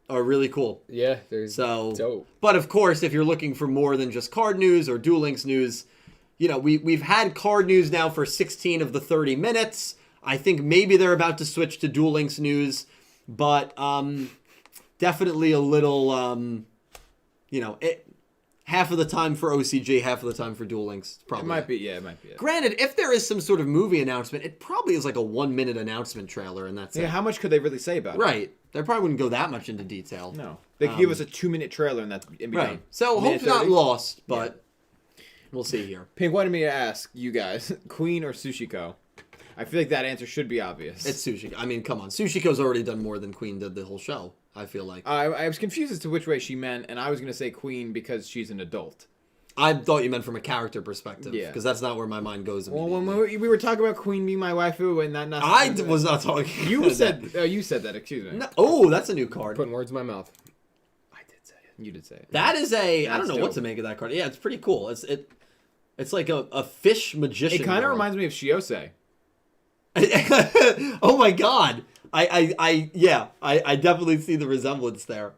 are really cool. Yeah, there's So, dope. but of course, if you're looking for more than just card news or Duel Links news, we've had card news now for 16 of the 30 minutes. I think maybe they're about to switch to Duel Links news, but definitely a little, half of the time for OCG, half of the time for Duel Links. Probably. It might be. Yeah, it might be. Granted, if there is some sort of movie announcement, it probably is like a 1-minute announcement trailer, and that's Yeah, it. how much could they really say about it? Right. They probably wouldn't go that much into detail. No. They could give us a 2-minute trailer and that's in between. Right. So hope not lost, but we'll see here. Pink wanted me to ask you guys, Queen or Sushiko? I feel like that answer should be obvious. It's Sushi. I mean, come on. Sushiko's already done more than Queen did the whole show, I feel like. I was confused as to which way she meant, and I was going to say Queen because she's an adult. I thought you meant from a character perspective. Yeah. Because that's not where my mind goes Well, immediately. when we were talking about Queen being my waifu and that... I was not talking You about said that. you said that, excuse me. No, oh, that's a new card. Putting words in my mouth. I did say it. You did say it. That is I That's don't know dope. what to make of that card. Yeah, it's pretty cool. It's like a fish magician. It kind of girl. reminds me of Shiose. Oh my god. I definitely see the resemblance there.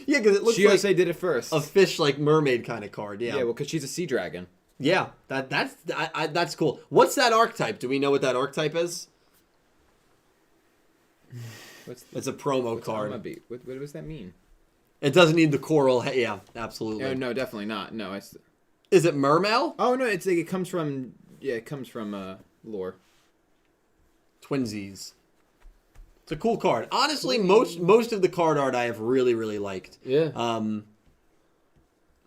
Yeah, because it looks Shiose like did it first. a fish like mermaid kind of card. Yeah. Yeah, well, because she's a sea dragon. Yeah, that's cool. What's that archetype? Do we know what that archetype is? It's a promo card. What does that mean? It doesn't need the coral. Yeah, absolutely. Oh, no, definitely not. No, Is it mermail? Oh no, it comes from lore. Twinsies. It's a cool card. Honestly, most of the card art I have really, really liked. Yeah.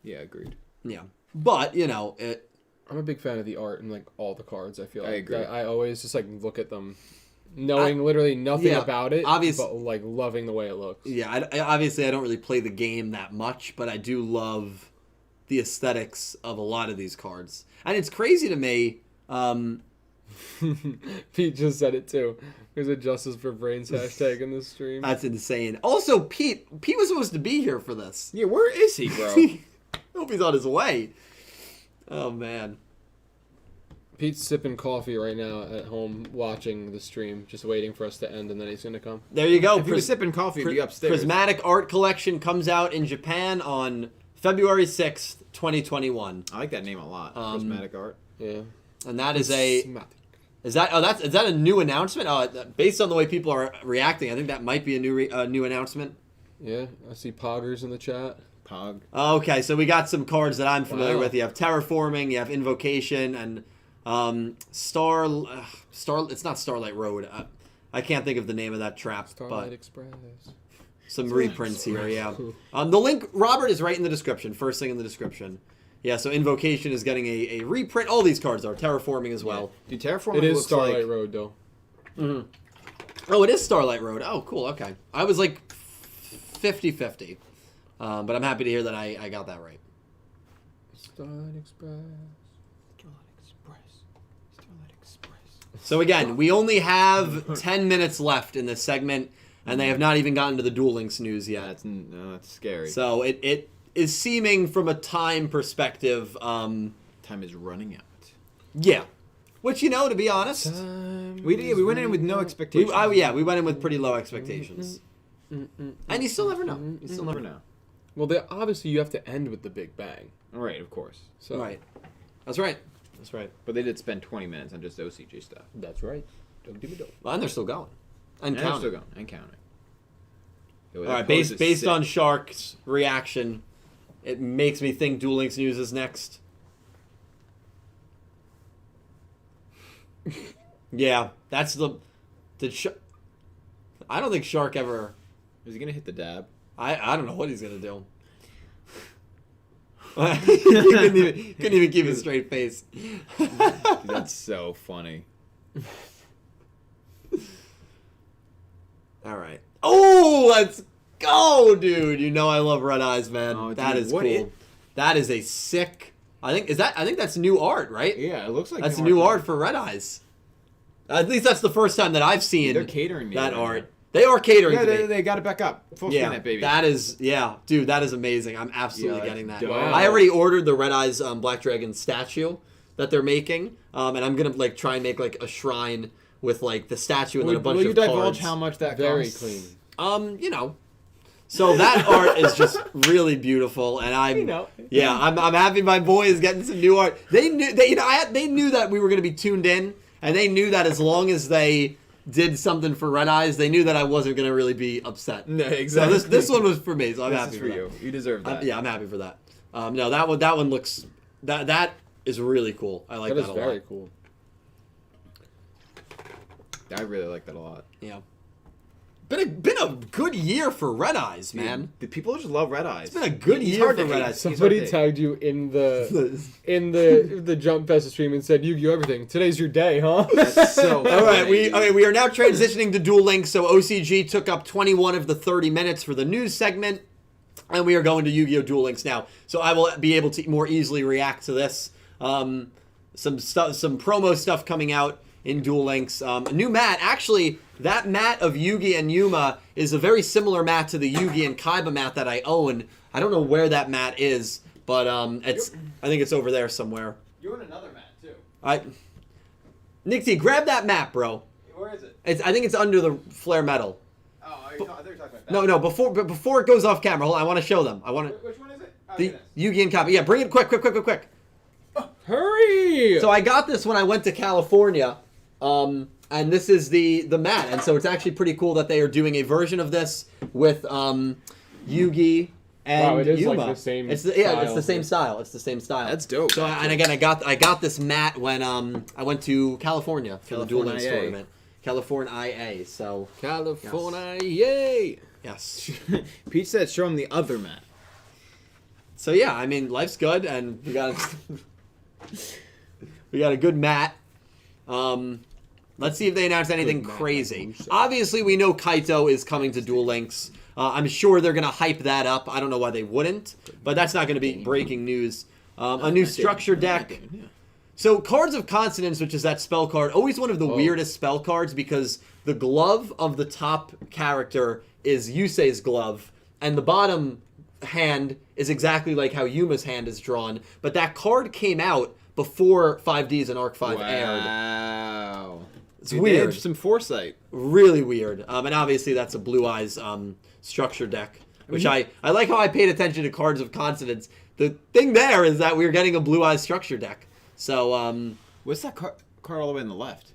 Yeah, agreed. Yeah. But, I'm a big fan of the art and like all the cards. I feel like I agree. I always just like look at them, knowing literally nothing about it, but like loving the way it looks. Yeah, obviously I don't really play the game that much, but I do love the aesthetics of a lot of these cards. And it's crazy to me. Pete just said it too. There's a Justice for Vrains hashtag in this stream. That's insane. Also, Pete was supposed to be here for this. Yeah, where is he, bro? I hope he's on his way. Oh, man. Pete's sipping coffee right now at home, watching the stream, just waiting for us to end, and then he's gonna come. There you go. If he was sipping coffee, he'd be upstairs. Prismatic Art Collection comes out in Japan on February 6th, 2021. I like that name a lot. Prismatic art. Yeah. And that is Prismatic. is that a new announcement? Based on the way people are reacting, I think that might be a new announcement. Yeah, I see Poggers in the chat. Pog. Okay, so we got some cards that I'm familiar Wow. with. You have Terraforming, you have Invocation, and Star. It's not Starlight Road. I can't think of the name of that trap, Starlight but Express. some reprints here. Yeah. The link, Robert, is right in the description. First thing in the description. Yeah. So Invocation is getting a reprint. All these cards are Terraforming as well. Dude, Terraforming It is looks Starlight like... Road though. Mm-hmm. Oh, it is Starlight Road. Oh, cool. Okay. I was like 50-50. But I'm happy to hear that I got that right. Starlight Express. Starlight Express. So again, we only have 10 minutes left in this segment, and they have not even gotten to the Duel Links news yet. That's scary. So it is seeming from a time perspective, Time is running out. yeah. Which, to be honest, We went in with no expectations. we went in with pretty low expectations. And you still never know. You still never know. Well, obviously you have to end with the Big Bang. Right, of course. So Right. That's right. That's right. But they did spend 20 minutes on just OCG stuff. That's right. Well, and they're still going. And they're counting. still going. And counting. All right, based on Shark's reaction, it makes me think Duel Links news is next. Yeah, that's the... I don't think Shark ever... Is he going to hit the dab? I don't know what he's going to do. He couldn't even keep a straight face. Dude, that's so funny. All right. Oh, let's go, dude. I love Red Eyes, man. Oh, that dude, is cool. That is a sick... I think that's new art, right? Yeah, it looks like That's new art for Red Eyes. At least that's the first time that I've seen They're catering me that right art. now. They are catering Yeah, to me. they got it back up. Full screen that baby. That is, dude, that is amazing. I'm absolutely Yeah, getting that. dope. I already ordered the Red Eyes Black Dragon statue that they're making, and I'm gonna try and make a shrine with the statue and then a bunch will of you divulge cards. how much that Very costs? clean. You know. So that art is just really beautiful, and I'm I'm happy my boy is getting some new art. They knew they knew that we were going to be tuned in, and they knew that as long as they did something for Red Eyes, they knew that I wasn't going to really be upset. No, exactly. So this one was for me, so I'm this happy is for for you. You deserve that. I'm happy for that. No, that one looks that is really cool. I like that a lot. That is very cool. I really like that a lot. Yeah. Been a good year for Red Eyes, man. The people just love Red Eyes. It's been a good He's year hard for to Red hate. Eyes. Somebody tagged you in the Jump Festa stream and said, "Yu-Gi-Oh everything. Today's your day, huh?" That's so All right, funny. we are now transitioning to Duel Links. So OCG took up 21 of the 30 minutes for the news segment, and we are going to Yu-Gi-Oh Duel Links now. So I will be able to more easily react to this. Some promo stuff coming out in Duel Links. A new mat. Actually, that mat of Yugi and Yuma is a very similar mat to the Yugi and Kaiba mat that I own. I don't know where that mat is, but I think it's over there somewhere. You own another mat too. Nick T, grab that mat, bro. Where is it? I think it's under the flare metal. Oh, I thought you were talking about that. No, before it goes off camera, hold on, I want to show them. Which one is it? Oh, The goodness. Yugi and Kaiba. Yeah, bring it quick. Hurry! So I got this when I went to California, and this is the mat, and so it's actually pretty cool that they are doing a version of this with Yugi and Wow, it is Yuma. like the same It's the same style. It's the same style. That's dope. So and again, I got this mat when I went to California for the Duel Links California. tournament. California IA. So California, yay! yes. Pete said show him the other mat. So yeah, I mean, life's good, and we got a good mat. Let's see if they announce anything crazy. Obviously, we know Kaito is coming to Duel Links. I'm sure they're gonna hype that up. I don't know why they wouldn't, but that's not gonna be breaking news. A new structure deck. So Cards of Consonance, which is that spell card, always one of the weirdest spell cards because the glove of the top character is Yusei's glove, and the bottom hand is exactly like how Yuma's hand is drawn. But that card came out before 5Ds and Arc 5 aired. Wow. It's Dude, weird. They had some foresight. Really weird. And obviously that's a Blue Eyes structure deck, which I like how I paid attention to Cards of Consonance. The thing there is that we're getting a Blue Eyes structure deck. So, What's that card all the way on the left?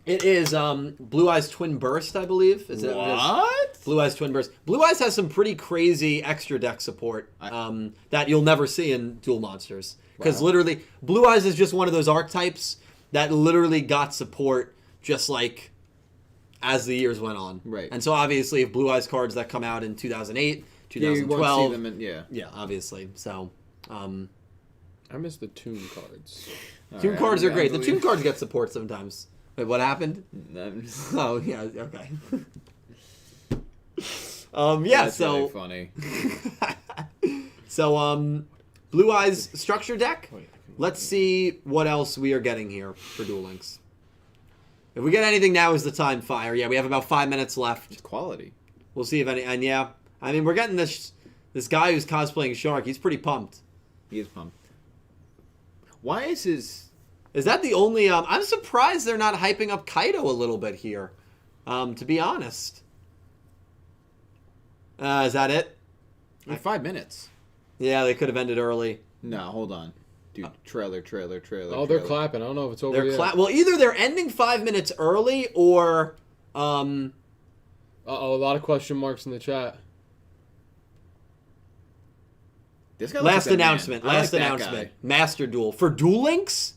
it is Blue Eyes Twin Burst, I believe. What? Blue Eyes Twin Burst. Blue Eyes has some pretty crazy extra deck support that you'll never see in Duel Monsters. Because literally, Blue Eyes is just one of those archetypes that literally got support just like as the years went on. Right. And so obviously, if Blue Eyes cards that come out in 2008, Yeah, you 2012, won't see them in, yeah, obviously. So, I miss the Toon cards. Toon Alright, cards are I great. The believe- Toon cards get support sometimes. Wait, what happened? I'm just- Oh, yeah, okay. That's so really funny. so Blue Eyes structure deck. Let's see what else we are getting here for Duel Links. If we get anything, now is the time. Fire. Yeah, we have about 5 minutes left. It's quality. We'll see if any. And yeah, I mean, we're getting this guy who's cosplaying Shark. He's pretty pumped. He is pumped. Why is his... Is that the only? I'm surprised they're not hyping up Kaido a little bit here. To be honest. Is that it? 5 minutes. Yeah, they could have ended early. No, hold on. Dude, trailer. Oh, they're clapping. I don't know if it's over They're yet. well, either they're ending 5 minutes early or Uh-oh, a lot of question marks in the chat. This guy looks last like that man. announcement. I like Last that announcement. guy. Master Duel for Duel Links.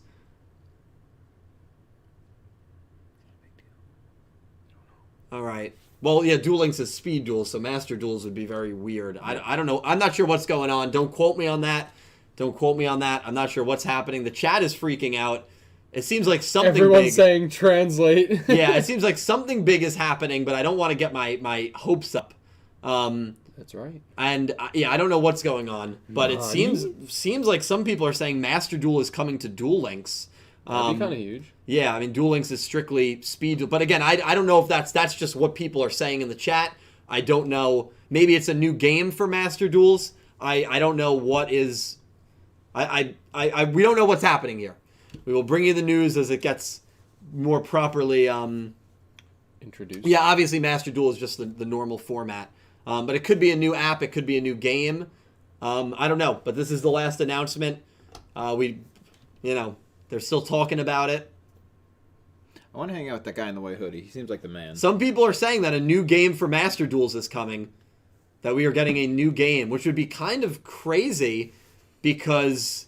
All right. Well, yeah, Duel Links is speed duels, so Master Duels would be very weird. I don't know. I'm not sure what's going on. Don't quote me on that. I'm not sure what's happening. The chat is freaking out. It seems like something Everyone's big. saying translate. Yeah, it seems like something big is happening, but I don't want to get my hopes up. That's right. And I don't know what's going on, but it seems like some people are saying Master Duel is coming to Duel Links. That'd be kind of huge. Yeah, I mean, Duel Links is strictly speed duel. But again, I don't know if that's just what people are saying in the chat. I don't know. Maybe it's a new game for Master Duels. I don't know what is. We don't know what's happening here. We will bring you the news as it gets more properly introduced. Yeah, obviously Master Duel is just the normal format. But it could be a new app. It could be a new game. I don't know. But this is the last announcement. They're still talking about it. I want to hang out with that guy in the white hoodie. He seems like the man. Some people are saying that a new game for Master Duels is coming. That we are getting a new game, which would be kind of crazy because,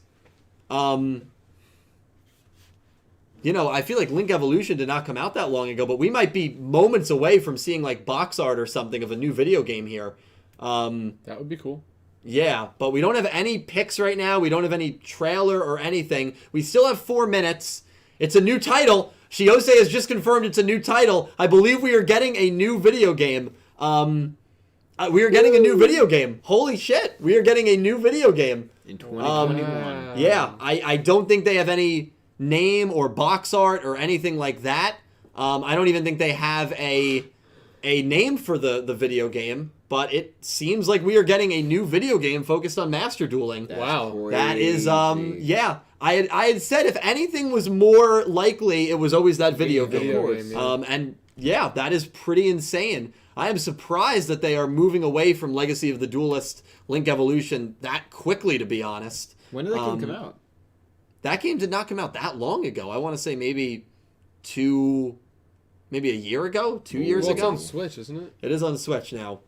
I feel like Link Evolution did not come out that long ago, but we might be moments away from seeing like box art or something of a new video game here. That would be cool. Yeah, but we don't have any pics right now. We don't have any trailer or anything. We still have 4 minutes. It's a new title. Shiose has just confirmed it's a new title. I believe we are getting a new video game. We are getting a new video game. Holy shit. We are getting a new video game. In 2021. Yeah, I don't think they have any name or box art or anything like that. I don't even think they have a name for the video game, but it seems like we are getting a new video game focused on Master Dueling. Wow. That is, yeah. I had said if anything was more likely, it was always that video game. Yeah. And yeah, that is pretty insane. I am surprised that they are moving away from Legacy of the Duelist Link Evolution that quickly, to be honest. When did that game come out? That game did not come out that long ago. I want to say maybe a year ago, 2 years Well, ago. it's on Switch, isn't it? It is on Switch now.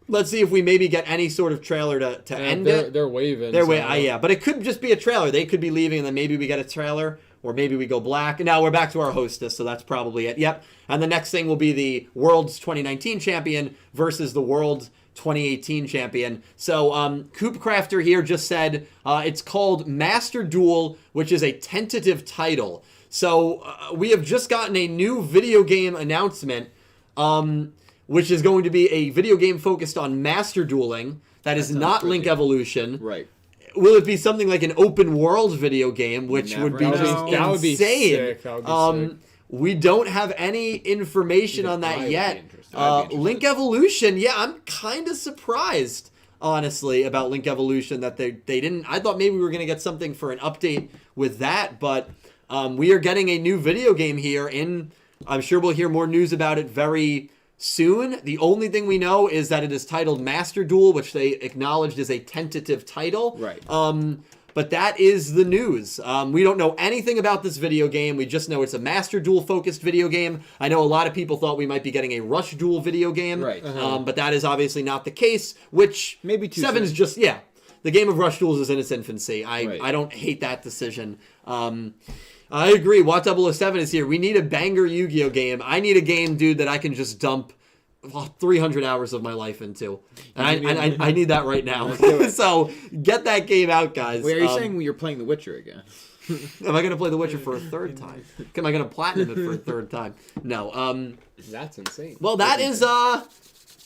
Let's see if we maybe get any sort of trailer to end it. They're waving. Yeah, but it could just be a trailer. They could be leaving, and then maybe we get a trailer, or maybe we go black. Now we're back to our hostess, so that's probably it. Yep. And the next thing will be the World's 2019 champion versus the World's 2018 champion. So Coop Crafter here just said it's called Master Duel, which is a tentative title. So we have just gotten a new video game announcement, which is going to be a video game focused on Master Dueling. That is not really Link Evolution. Right. Will it be something like an open world video game, which would be Never just know. That would be insane? sick. That would be sick. We don't have any information on that I'd be yet. interested. Link Evolution, yeah, I'm kind of surprised, honestly, about Link Evolution that they didn't. I thought maybe we were going to get something for an update with that, but we are getting a new video game here, and I'm sure we'll hear more news about it very soon. The only thing we know is that it is titled Master Duel, which they acknowledged is a tentative title. Right. But that is the news. We don't know anything about this video game. We just know it's a Master Duel focused video game. I know a lot of people thought we might be getting a Rush Duel video game. Right. But that is obviously not the case, which Maybe too 7 is soon. just, yeah. The game of Rush Duels is in its infancy. Right. I don't hate that decision. I agree. Watt 007 is here. We need a banger Yu-Gi-Oh game. I need a game, dude, that I can just dump 300 hours of my life into. And I need that right now. So get that game out, guys. Wait, are you saying you're playing The Witcher again? Am I going to play The Witcher for a third time? Am I going to platinum it for a third time? No. That's insane. Well, that is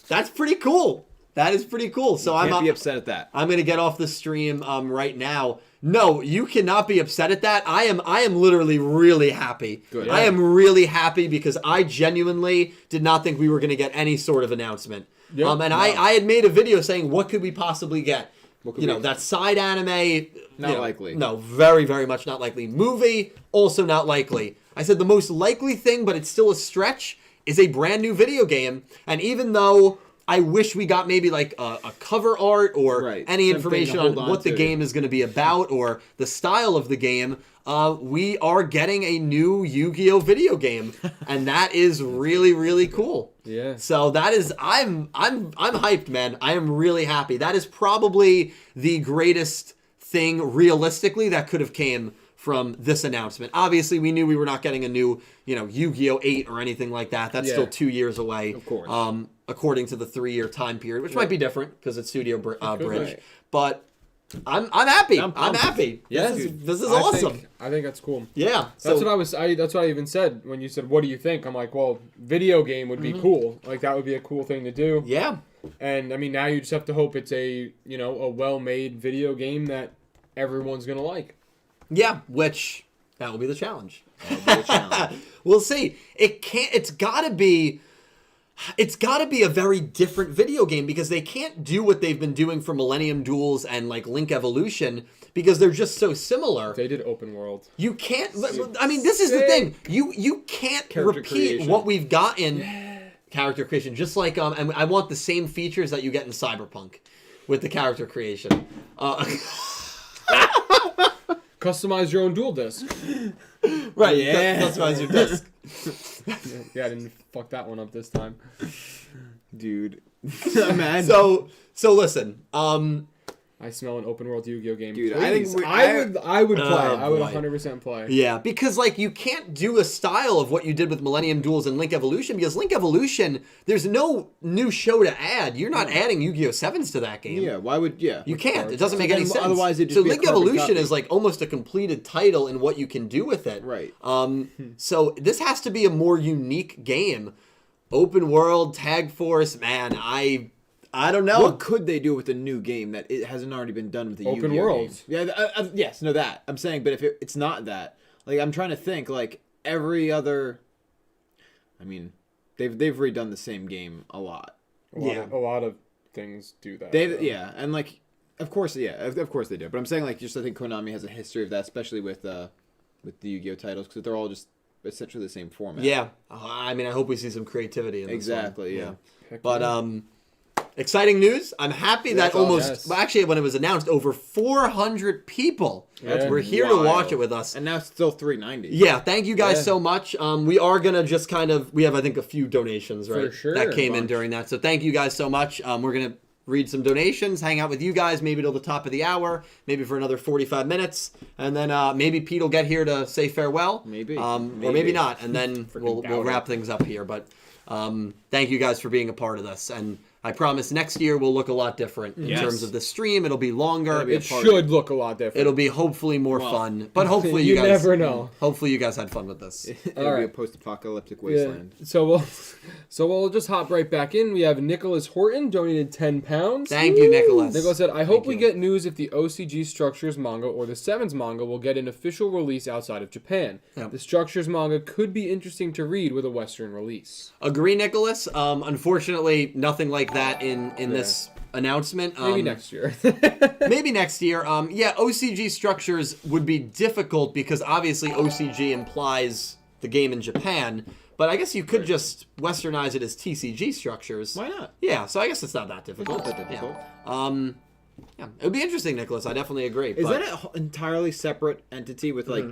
that's pretty cool. That is pretty cool. So Can't be upset at that. I'm going to get off the stream right now. No, you cannot be upset at that. I am literally really happy. Good. I am really happy because I genuinely did not think we were going to get any sort of announcement. Yeah, I had made a video saying what could we possibly get? What could we- that side anime. Not likely. No, very, very much not likely. Movie, also not likely. I said the most likely thing, but it's still a stretch, is a brand new video game. And even though I wish we got maybe like a cover art or Right. any Something information to on hold on what the to. game is going to be about or the style of the game, we are getting a new Yu-Gi-Oh video game, and that is really, really cool. Yeah. So that is, I'm hyped, man. I am really happy. That is probably the greatest thing realistically that could have came from this announcement. Obviously, we knew we were not getting a new, Yu-Gi-Oh 8 or anything like that. That's Yeah. still 2 years away. Of course. According to the 3-year time period, which might be different because it's Studio Bridge. Right. But I'm happy. I'm I'm pumped. happy. Yeah, This is awesome. I think that's cool. Yeah. That's what that's what I even said when you said, "What do you think?" I'm like, "Well, video game would be cool. Like that would be a cool thing to do." Yeah. And I mean, now you just have to hope it's a well-made video game that everyone's gonna like. Yeah. Which that will be the challenge. That'll be a challenge. We'll see. It's got to be. It's got to be a very different video game because they can't do what they've been doing for Millennium Duels and like Link Evolution because they're just so similar. They did open world. You can't. I mean, this is the thing. You can't Character repeat creation. what we've got in character creation. Just like and I want the same features that you get in Cyberpunk with the character creation. Customize your own dual disc. Right. Yeah. Customize your disc. Yeah, I didn't fuck that one up this time. Dude. Imagine. So listen. I smell an open world Yu-Gi-Oh game. Dude, Please. I think I would play. Oh, I would boy. 100% play. Yeah, because like you can't do a style of what you did with Millennium Duels and Link Evolution because Link Evolution, there's no new show to add. You're not adding Yu-Gi-Oh! 7s to that game. Yeah, why would... Yeah. You can't. It doesn't make any sense. Otherwise, it'd just so be a Link carbon Evolution copy. is like almost a completed title in what you can do with it. Right. So this has to be a more unique game. Open world, tag force, man, I don't know. What could they do with a new game that it hasn't already been done with the Open Yu-Gi-Oh world. game? Yeah, yes, no, that. I'm saying, but if it's not that, like, I'm trying to think, like, every other... I mean, they've redone the same game a lot. A lot of things do that. Yeah, and, like, of course they do. But I'm saying, like, just I think Konami has a history of that, especially with the Yu-Gi-Oh titles, because they're all just essentially the same format. Yeah. I mean, I hope we see some creativity in this Exactly, one. yeah. But, exciting news. I'm happy that Yes. actually when it was announced, over 400 people Yeah. were here to watch it with us. And now it's still $3.90. Yeah, thank you guys Yeah. so much. We are going to just we have, I think, a few donations, right? For sure. That came in Bunch. during that. So thank you guys so much. We're going to read some donations, hang out with you guys, maybe till the top of the hour, maybe for another 45 minutes. And then maybe Pete will get here to say farewell. Maybe. Or maybe Maybe. not. And then we'll doubt wrap it. things up here. But thank you guys for being a part of this. And I promise next year will look a lot different in Yes. terms of the stream. It'll be longer. It'll be a It party. should look a lot different. It'll be hopefully more Well, fun. But hopefully you you guys never know. Hopefully you guys had fun with this. It'll be Alright. a post-apocalyptic Yeah. wasteland. So we'll just hop right back in. We have Nicholas Horton donated £10. Thank you, Nicholas. Nicholas said, I hope we you. get news if the OCG Structures manga or the Sevens manga will get an official release outside of Japan. Yep. The Structures manga could be interesting to read with a Western release. Agree, Nicholas. Unfortunately, nothing like that in this announcement. Maybe next year. Maybe next year. Yeah, OCG Structures would be difficult because obviously OCG implies the game in Japan. But I guess you could just westernize it as TCG Structures. Why not? Yeah, so I guess it's not that difficult. It's not that difficult. Yeah, it would be interesting, Nicholas. I definitely agree. Is but- that an entirely separate entity with like a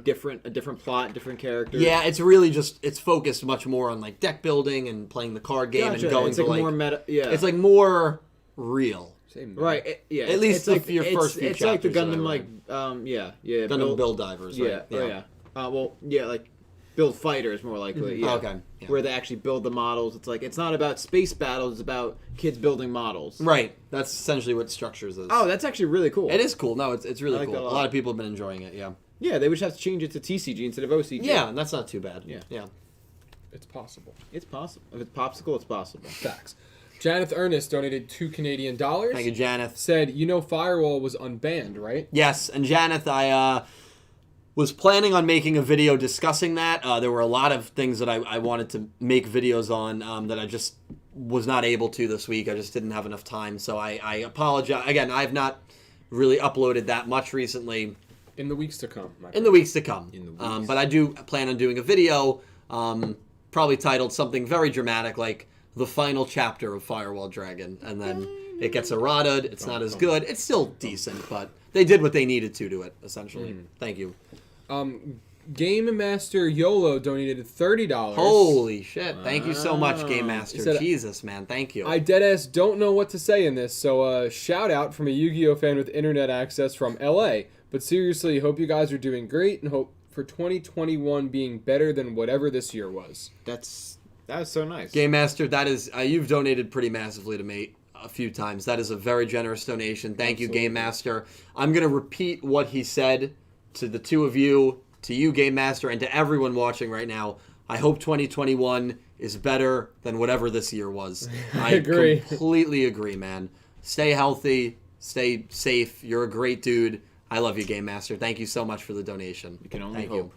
different plot, different characters? Yeah, it's really just it's focused much more on like deck building and playing the card game Gotcha. and going it's to like like more meta. Yeah, it's like more real. Same right. Yeah, At least your first few It's like the chapters that I Gundam, read. yeah, Gundam Build Divers, right? Yeah, oh yeah. Well, yeah, like Build Fighters more likely. Yeah. Okay, yeah. Where they actually build the models. It's like it's not about space battles. It's about kids building models. Right. That's essentially what Structures is. Oh, that's actually really cool. It is cool. No, it's really I like cool. that a A lot. lot of people have been enjoying it. Yeah. Yeah, they would just have to change it to TCG instead of OCG. Yeah, and that's not too bad. Yeah. Yeah. It's possible. It's possible. If it's popsicle, it's possible. Facts. Janeth Ernest donated $2 Canadian. Thank you, Janeth. Said, Firewall was unbanned, right? Yes, and Janeth, I was planning on making a video discussing that. There were a lot of things that I wanted to make videos on that I just was not able to this week. I just didn't have enough time, so I apologize. Again, I have not really uploaded that much recently. In the weeks to come. In the weeks to come. In the weeks. But I do plan on doing a video, probably titled something very dramatic like the final chapter of Firewall Dragon, and then it gets errataed. It's not as good. It's still decent, but they did what they needed to it, essentially. Thank you. Game Master YOLO donated $30. Holy shit. Thank you so much, Game Master. He said, Jesus, man. Thank you. I deadass don't know what to say in this, so shout out from a Yu-Gi-Oh fan with internet access from LA. But seriously, hope you guys are doing great and hope for 2021 being better than whatever this year was. That was so nice. Game Master, that is, you've donated pretty massively to me a few times. That is a very generous donation. Thank you, Game Master. I'm going to repeat what he said to the two of you, to you, Game Master, and to everyone watching right now. I hope 2021 is better than whatever this year was. I agree. Completely agree, man. Stay healthy. Stay safe. You're a great dude. I love you, Game Master. Thank you so much for the donation. You can only Thank hope.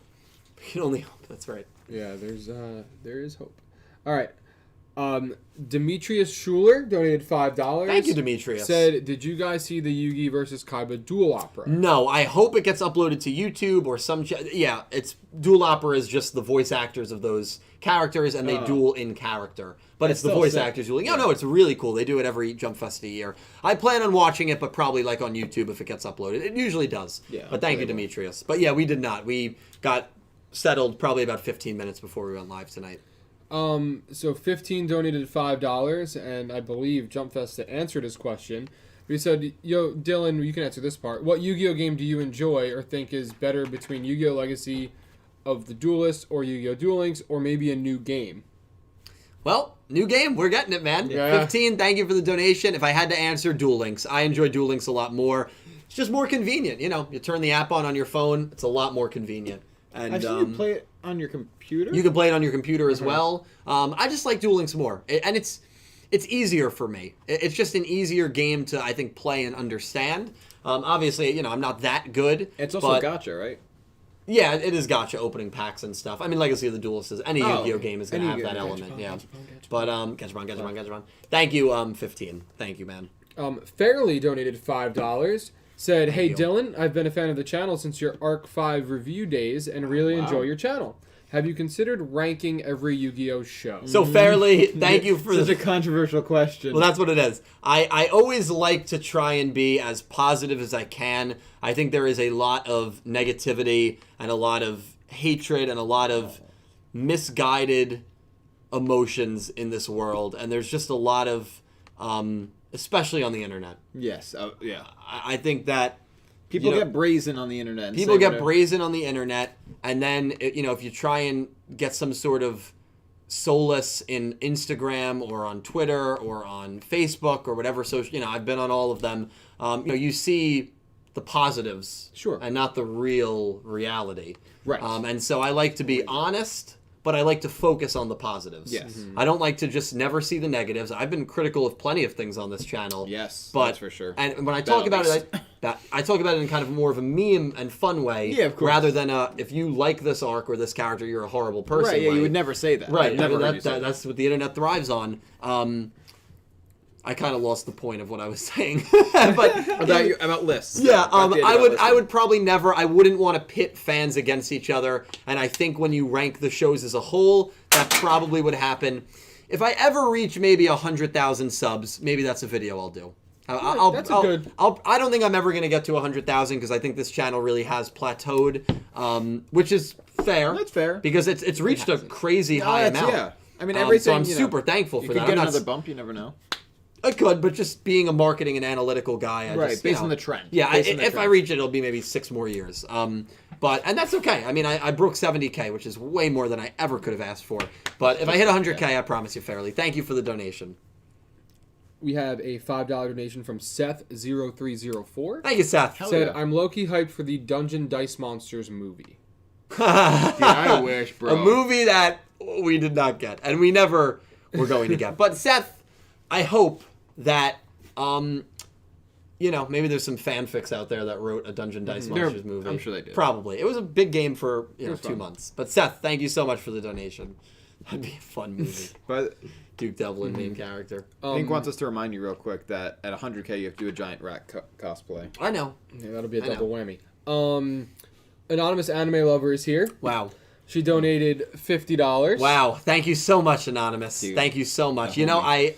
You can only hope. That's right. Yeah, there is hope. All right. Demetrius Schuler donated $5. Thank you, Demetrius. Said, did you guys see the Yugi versus Kaiba duel opera? No, I hope it gets uploaded to YouTube or some... Yeah, it's Duel Opera is just the voice actors of those characters, and they duel in character. But it's the voice actors dueling. No, it's really cool. They do it every Jump Festa year. I plan on watching it, but probably like on YouTube if it gets uploaded. It usually does. Yeah, but thank you, Demetrius. But yeah, we did not. We got settled probably about 15 minutes before we went live tonight. So 15 donated $5, and I believe Jump Festa answered his question. He said, yo, Dylan, you can answer this part. What Yu-Gi-Oh game do you enjoy or think is better between Yu-Gi-Oh! Legacy of the Duelist or Yu-Gi-Oh! Duel Links, or maybe a new game? Well, new game. We're getting it, man. Yeah. 15, thank you for the donation. If I had to answer, Duel Links. I enjoy Duel Links a lot more. It's just more convenient. You know, you turn the app on your phone. It's a lot more convenient. And I've seen you play it on your computer. you can play it on your computer as well. I just like Duel Links more. And it's easier for me. It's just an easier game to, I think, play and understand. Obviously, you know, I'm not that good. It's also but, gacha, right? Yeah, it is gacha opening packs and stuff. I mean, Legacy of the Duelist is any Yu-Gi-Oh game is going to have that element. Yeah. But Gachapon. Thank you, 15. Thank you, man. Fairly donated $5. Said, hey, Dylan, I've been a fan of the channel since your Arc 5 review days and really enjoy your channel. Have you considered ranking every Yu-Gi-Oh show? So Fairly, thank you for such a controversial question. Well, that's what it is. I always like to try and be as positive as I can. I think there is a lot of negativity and a lot of hatred and a lot of misguided emotions in this world. And there's just a lot of, especially on the internet. Yes. Yeah. I think that People get brazen on the internet. And people get brazen on the internet, and then if you try and get some sort of solace in Instagram or on Twitter or on Facebook or whatever social, I've been on all of them. You see the positives, Sure, and not the real reality. Right. And so I like to be honest, but I like to focus on the positives. Yes. Mm-hmm. I don't like to just never see the negatives. I've been critical of plenty of things on this channel. Yes, but, that's for sure. And when I talk about it, I talk about it in kind of more of a meme and fun way. Yeah, of course. Rather than if you like this arc or this character, you're a horrible person. Right, yeah, way. you would never say that. Right, Never that's what the internet thrives on. I kind of lost the point of what I was saying, but about lists. yeah, I would probably never. I wouldn't want to pit fans against each other, and I think when you rank the shows as a whole, that probably would happen. If I ever reach maybe 100,000 subs, maybe that's a video I'll do. That's good. I don't think I'm ever going to get to 100,000 because I think this channel really has plateaued, which is fair. That's fair because it's reached a crazy high amount. Yeah, I mean everything. So I'm super thankful for that. You could get another bump. You never know. I could, but just being a marketing and analytical guy, based on the trend. Yeah, if I reach it, it'll be maybe 6 more years. And that's okay. I mean, I broke 70K, which is way more than I ever could have asked for. But if I hit 100K, I promise you fairly. Thank you for the donation. We have a $5 donation from Seth0304. Thank you, Seth. Said, I'm low-key hyped for the Dungeon Dice Monsters movie. Dude, I wish, bro. A movie that we did not get, and we never were going to get. But Seth, I hope that, maybe there's some fanfics out there that wrote a Dungeon Dice Monsters movie. I'm sure they did. Probably. It was a big game for 2 months. But Seth, thank you so much for the donation. That'd be a fun movie. But Duke Devlin, main character. Hank wants us to remind you real quick that at 100K you have to do a giant rat cosplay. I know. Yeah, that'll be a double whammy. Anonymous Anime Lover is here. Wow. She donated $50. Wow. Thank you so much, Anonymous. Dude. Thank you so much. I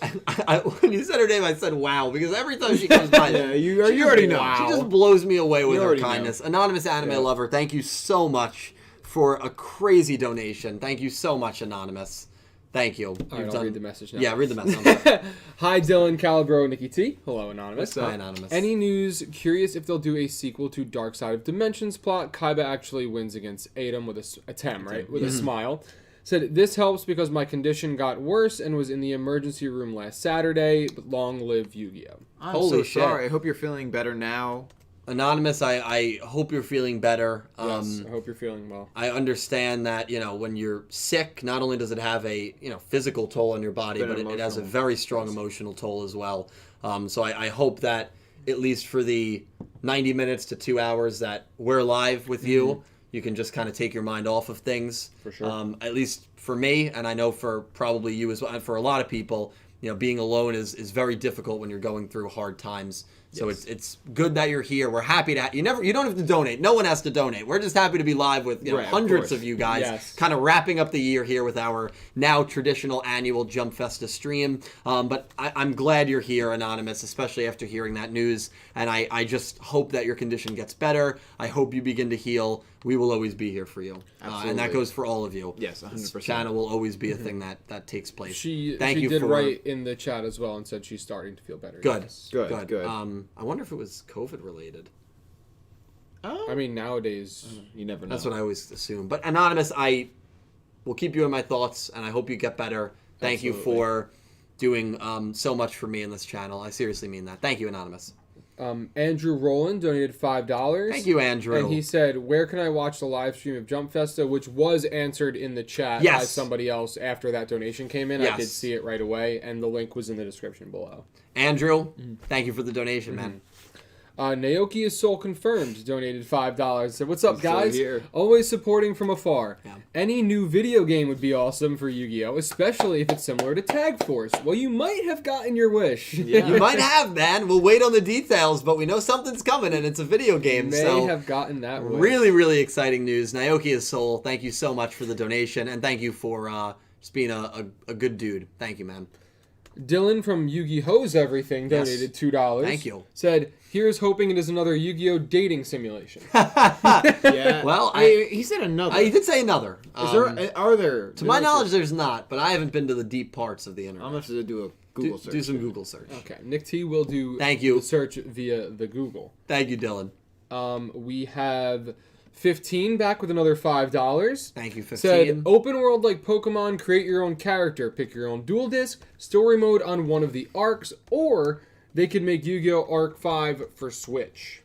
when you said her name, I said wow, because every time she comes by, you already know. She just blows me away with her already kindness. Anonymous Anime Lover, thank you so much for a crazy donation. Thank you so much, Anonymous. Thank you. All right, I'll read the message now. Yeah, read the message. Hi, Dylan, Calibro, Nikki T. Hello, Anonymous. Hi, Anonymous. Any news? Curious if they'll do a sequel to Dark Side of Dimensions plot. Kaiba actually wins against Adam with a smile. Said, this helps because my condition got worse and was in the emergency room last Saturday, but long live Yu-Gi-Oh! I'm Holy so shit. sorry. I hope you're feeling better now. Anonymous, I hope you're feeling better. Yes, I hope you're feeling well. I understand that, when you're sick, not only does it have a, physical toll on your body, but it has a very strong emotional toll as well. So I hope that, at least for the 90 minutes to 2 hours that we're live with you, you can just kind of take your mind off of things. For sure. At least for me, and I know for probably you as well, and for a lot of people, being alone is very difficult when you're going through hard times. So it's good that you're here. We're happy to you don't have to donate. No one has to donate. We're just happy to be live with hundreds of you guys, kind of wrapping up the year here with our now traditional annual Jump Festa stream. But I'm glad you're here, Anonymous, especially after hearing that news. And I just hope that your condition gets better. I hope you begin to heal. We will always be here for you. And that goes for all of you. Yes, 100%. This channel will always be a thing that takes place. She did write in the chat as well and said she's starting to feel better. Good. Yes. Good. I wonder if it was COVID related. I mean, nowadays, you never know. That's what I always assume. But Anonymous, I will keep you in my thoughts, and I hope you get better. Thank you for doing so much for me in this channel. I seriously mean that. Thank you, Anonymous. Andrew Rowland donated $5. Thank you, Andrew. And he said, where can I watch the live stream of Jump Festa, which was answered in the chat by somebody else after that donation came in. I did see it right away, and the link was in the description below. Andrew, thank you for the donation, man. Naoki is Soul Confirmed donated $5. Said, what's up, guys? Always supporting from afar. Yeah. Any new video game would be awesome for Yu-Gi-Oh!, especially if it's similar to Tag Force. Well, you might have gotten your wish. Yeah. You might have, man. We'll wait on the details, but we know something's coming, and it's a video game. May have gotten that wish. Really, really exciting news. Naoki is Soul, thank you so much for the donation, and thank you for just being a good dude. Thank you, man. Dylan from Yu-Gi-Oh's Everything donated $2. Thank you. Said, here's hoping it is another Yu-Gi-Oh dating simulation. Yeah. Well, he said another. He did say another. Are there? To my knowledge, there's not, but I haven't been to the deep parts of the internet. I'm going to have to do a Google search. Do some Google search. Okay. Nick T will do the search via the Google. Thank you, Dylan. We have 15 back with another $5. Thank you, 15. Said, open world like Pokemon, create your own character, pick your own dual disc, story mode on one of the arcs, or they could make Yu-Gi-Oh! Arc 5 for Switch.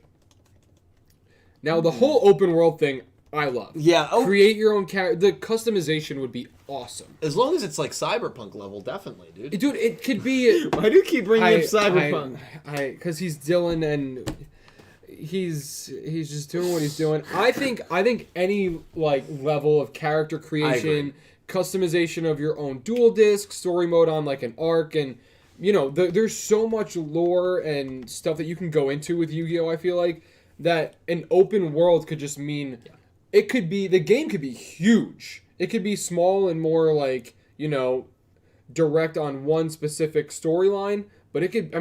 Now, the whole open world thing, I love. Yeah. Create your own character. The customization would be awesome. As long as it's like Cyberpunk level, definitely, dude. Dude, it could be... Why do you keep bringing up Cyberpunk? Because he's Dylan and... He's just doing what he's doing. I think any level of character creation, customization of your own dual disc, story mode on like an arc, and there's so much lore and stuff that you can go into with Yu-Gi-Oh! I feel like that an open world could just mean the game could be huge. It could be small and more direct on one specific storyline. But it could,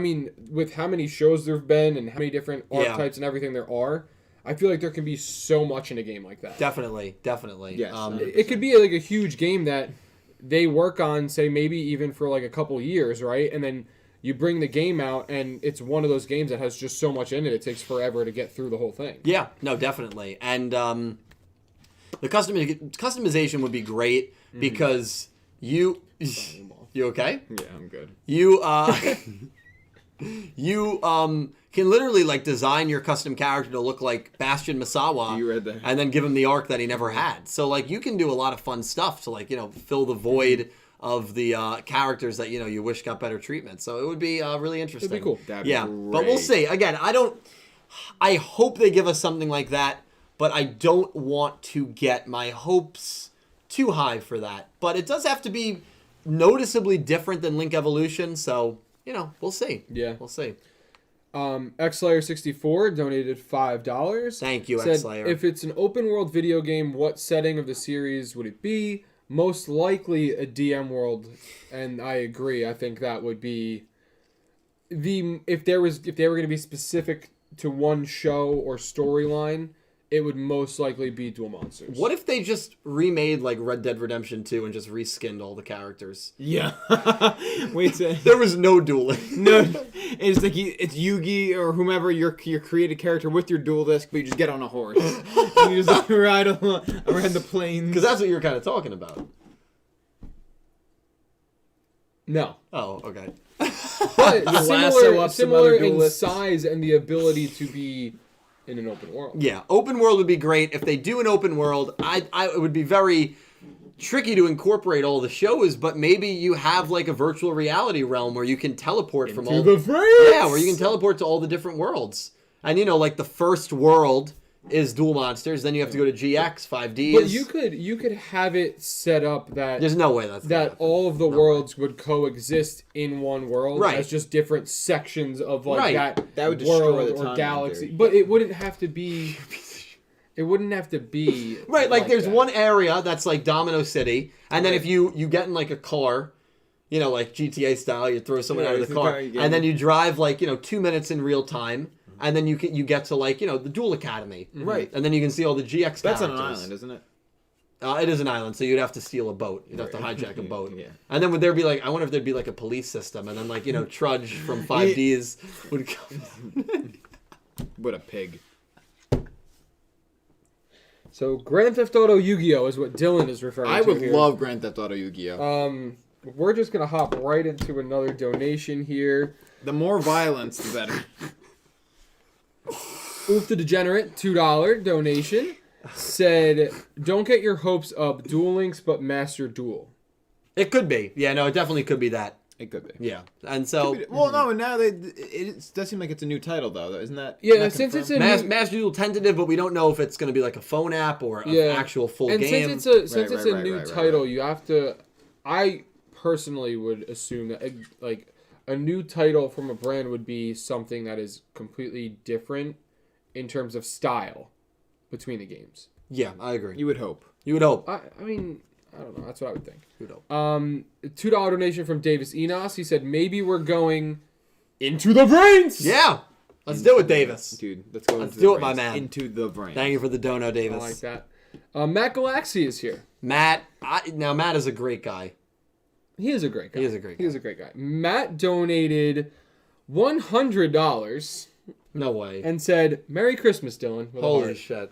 with how many shows there have been and how many different archetypes and everything there are, I feel like there can be so much in a game like that. Definitely. Yes. It could be like a huge game that they work on, say, maybe even for like a couple years, right? And then you bring the game out, and it's one of those games that has just so much in it, it takes forever to get through the whole thing. Yeah, no, definitely. And the customization would be great because you... You okay? Yeah, I'm good. You can literally design your custom character to look like Bastion Misawa. You read that. And then give him the arc that he never had. So you can do a lot of fun stuff to fill the void of the characters that you wish got better treatment. So it would be really interesting. It'd be cool. That'd be great. But we'll see. Again, I hope they give us something like that, but I don't want to get my hopes too high for that. But it does have to be noticeably different than Link Evolution, so we'll see. Yeah, we'll see. XLayer64 donated $5. Thank you, Said, XLayer. if it's an open world video game, what setting of the series would it be? Most likely a DM world, and I agree. I think that would be if they were going to be specific to one show or storyline, it would most likely be Duel Monsters. What if they just remade Red Dead Redemption 2 and just reskinned all the characters? Yeah. Wait, there was no dueling. No, it's it's Yugi or whomever your created character with your dual disc, but you just get on a horse and you just ride around the plains. Because that's what you're kind of talking about. No. Oh, okay. But similar in size and the ability to be in an open world. Yeah, open world would be great. If they do an open world, it would be very tricky to incorporate all the shows, but maybe you have a virtual reality realm where you can teleport from all the Vrains! Yeah, where you can teleport to all the different worlds. And the first world is Duel Monsters. Then you have to go to GX, 5Ds. But you could have it set up that There's no way that's gonna that happen. all of the worlds would coexist in one world Right. as just different sections of like Right. That would destroy world the or timeline galaxy. theory. But it wouldn't have to be. It wouldn't have to be Right, like there's that. one area that's like Domino City, and then if you get in like a car, you know, like GTA style, you throw someone Yeah, out of it's the the car, car you get and then in. you drive like 2 minutes in real time, and then you get to like the Duel Academy, Right. and then you can see all the GX. That's on characters. an island, isn't it? It is an island, so you'd have to steal a boat. You'd have to hijack a boat. Yeah. And then would there be like, I wonder if there'd be like a police system, and then like Trudge from 5Ds would come. What a pig. So Grand Theft Auto Yu-Gi-Oh is what Dylan is referring to. I would here. love Grand Theft Auto Yu-Gi-Oh. We're just gonna hop right into another donation here. The more violence, the better. Oof the Degenerate, $2 donation, said, "Don't get your hopes up. Duel Links, but Master Duel." It could be. Yeah, no, it definitely could be that. It could be. Yeah, and so Well, no, and now it does seem like it's a new title, though. Isn't that? Yeah, not since it's confirmed? a Master Duel tentative, but we don't know if it's going to be like a phone app or an actual full and game. since it's a Right, new right, title, right. you have to. I personally would assume that like a new title from a brand would be something that is completely different in terms of style between the games. Yeah, I agree. You would hope. You would hope. I mean, I don't know. That's what I would think. You would hope. $2 donation from Davis Enos. He said maybe we're going into the Vrains. Yeah, let's do it, Davis. Dude, let's go Let's into do the it, my brains. man. Into the brain. Thank you for the dono, I Davis. like that. Matt Galaxy is here. Matt, now Matt is a great guy. He is a great guy. He is a great He is a great guy. Matt donated $100 No way. and said, "Merry Christmas, Dylan." With a Holy heart. shit.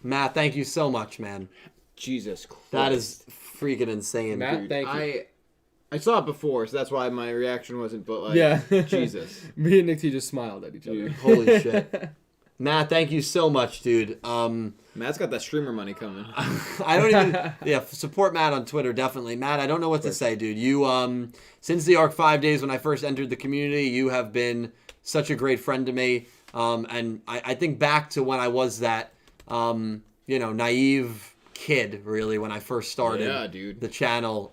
Matt, thank you so much, man. Jesus Christ. That is freaking insane. Matt, Dude, thank you. I saw it before, so that's why my reaction wasn't. But like, Yeah. Jesus. Me and Nick T just smiled at each other. Dude. Holy shit. Matt, thank you so much, dude. Matt's got that streamer money coming. I don't even. Yeah, support Matt on Twitter, definitely. Matt, I don't know what to say, dude. You, since the Arc 5 days when I first entered the community, you have been such a great friend to me. And I think back to when I was that, naive kid, really, when I first started Yeah, dude. the channel.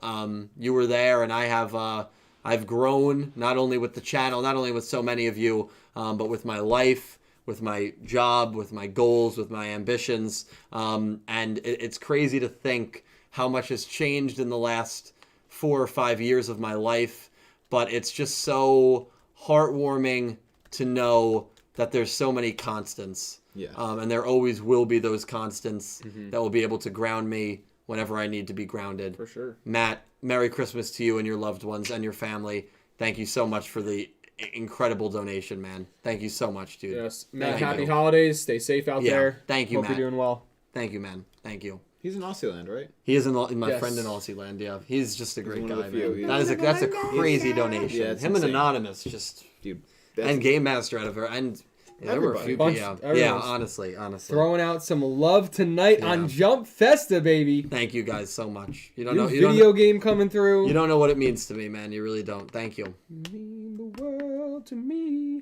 You were there, and I've grown not only with the channel, not only with so many of you, but with my life, with my job, with my goals, with my ambitions. And it's crazy to think how much has changed in the last 4 or 5 years of my life. But it's just so heartwarming to know that there's so many constants. Yeah. And there always will be those constants that will be able to ground me whenever I need to be grounded. For sure. Matt, Merry Christmas to you and your loved ones and your family. Thank you so much for the incredible donation, man. Thank you so much, dude. Yes. Matt, Thank happy you. holidays. Stay safe out Yeah. there. Thank you, Hope Matt. you're doing well. Thank you, man. Thank you. He's in Aussieland, right? He is my Yes. friend in Aussie land, yeah. He's just a great one of guy, the few. man. He's- That's a crazy donation. Yeah, it's Him and insane. Anonymous, just... Dude. And Game Master out of her, and... Yeah, there were a Everybody. few, Bunch- yeah, everyone's honestly. Throwing out some love tonight Yeah. on Jump Festa, baby. Thank you guys so much. You don't New know, you don't video game coming through. You don't know what it means to me, man. You really don't. Thank you. Mean the world to me.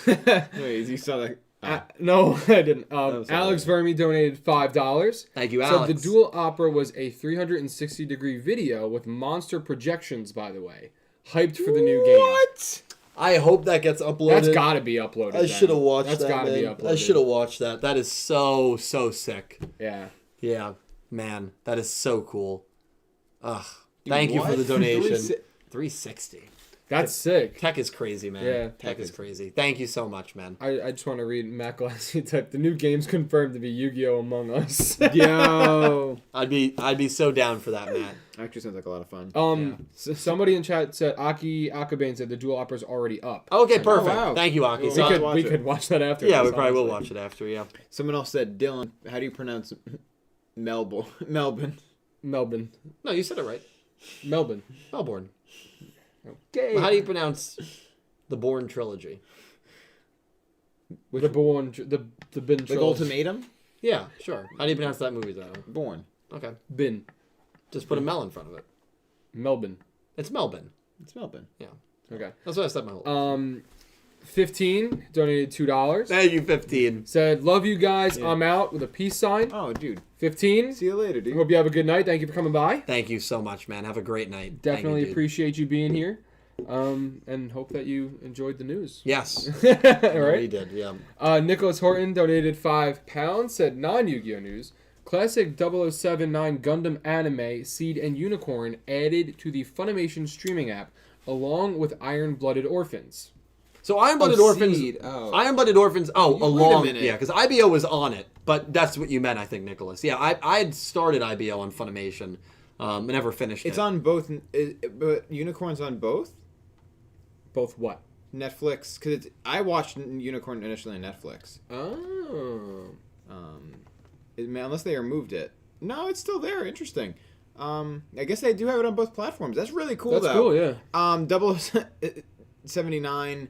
Wait, you saw that? No, I didn't. was Alex Vermi donated $5. Thank you, So Alex. the Duel Opera was a 360-degree video with monster projections, by the way. Hyped for the new game. What? I hope that gets uploaded. That's got to be uploaded. I then. should have watched That's that. gotta be man. uploaded. I should have watched that. That is so sick. Yeah. Yeah, man, that is so cool. Ugh. Thank you for what? the donation. 360. 360. That's sick. Tech is crazy, man. Yeah. Tech is crazy. Thank you so much, man. I just want to read Matt Glassy type. The new game's confirmed to be Yu-Gi-Oh! Among Us. Yo. I'd be so down for that, Matt. Actually sounds like a lot of fun. Somebody in chat said Aki Akabane said the Duel Opera's already up. Okay, perfect. wow. Thank you, Aki. Well, So- we could- watch we it. could watch that after. yeah, we this, probably will honestly. watch it after. Yeah. Someone else said, Dylan, how do you pronounce Melbourne? Melbourne. Melbourne. No, you said it right. Melbourne. Melbourne. Okay. How do you pronounce the Bourne trilogy? The Born, the Bin Like trilogy. Ultimatum? Yeah, sure. How do you pronounce that movie title? Born. Okay. Bin. Just put a Mel in front of it. Melbourne. It's Melbourne. It's Melbourne. Yeah. Okay. That's what I said my whole 15 donated $2. Thank you, 15. Said, love you guys. Yeah. I'm out with a peace sign. Oh, dude. 15. See you later, dude. Hope you have a good night. Thank you for coming by. Thank you so much, man. Have a great night. Definitely Thank you, dude. appreciate you being here. And hope that you enjoyed the news. Yes. All He right. did, yeah. Nicholas Horton donated £5. Said, non-Yu-Gi-Oh news. Classic 0079 Gundam anime Seed and Unicorn added to the Funimation streaming app, along with Iron-Blooded Orphans. So Iron-Blooded Orphans... Seed. Oh. Iron-Blooded Orphans... Oh, Wait a along... minute. Yeah, because IBO was on it. But that's what you meant, I think, Nicholas. Yeah, I had started IBO on Funimation. And never finished It's it. on both, but Unicorn's on both? Both what? Netflix, because I watched Unicorn initially on Netflix. Oh. Unless they removed it. No, it's still there. Interesting. I guess they do have it on both platforms. That's really cool, That's though. cool, yeah. 0079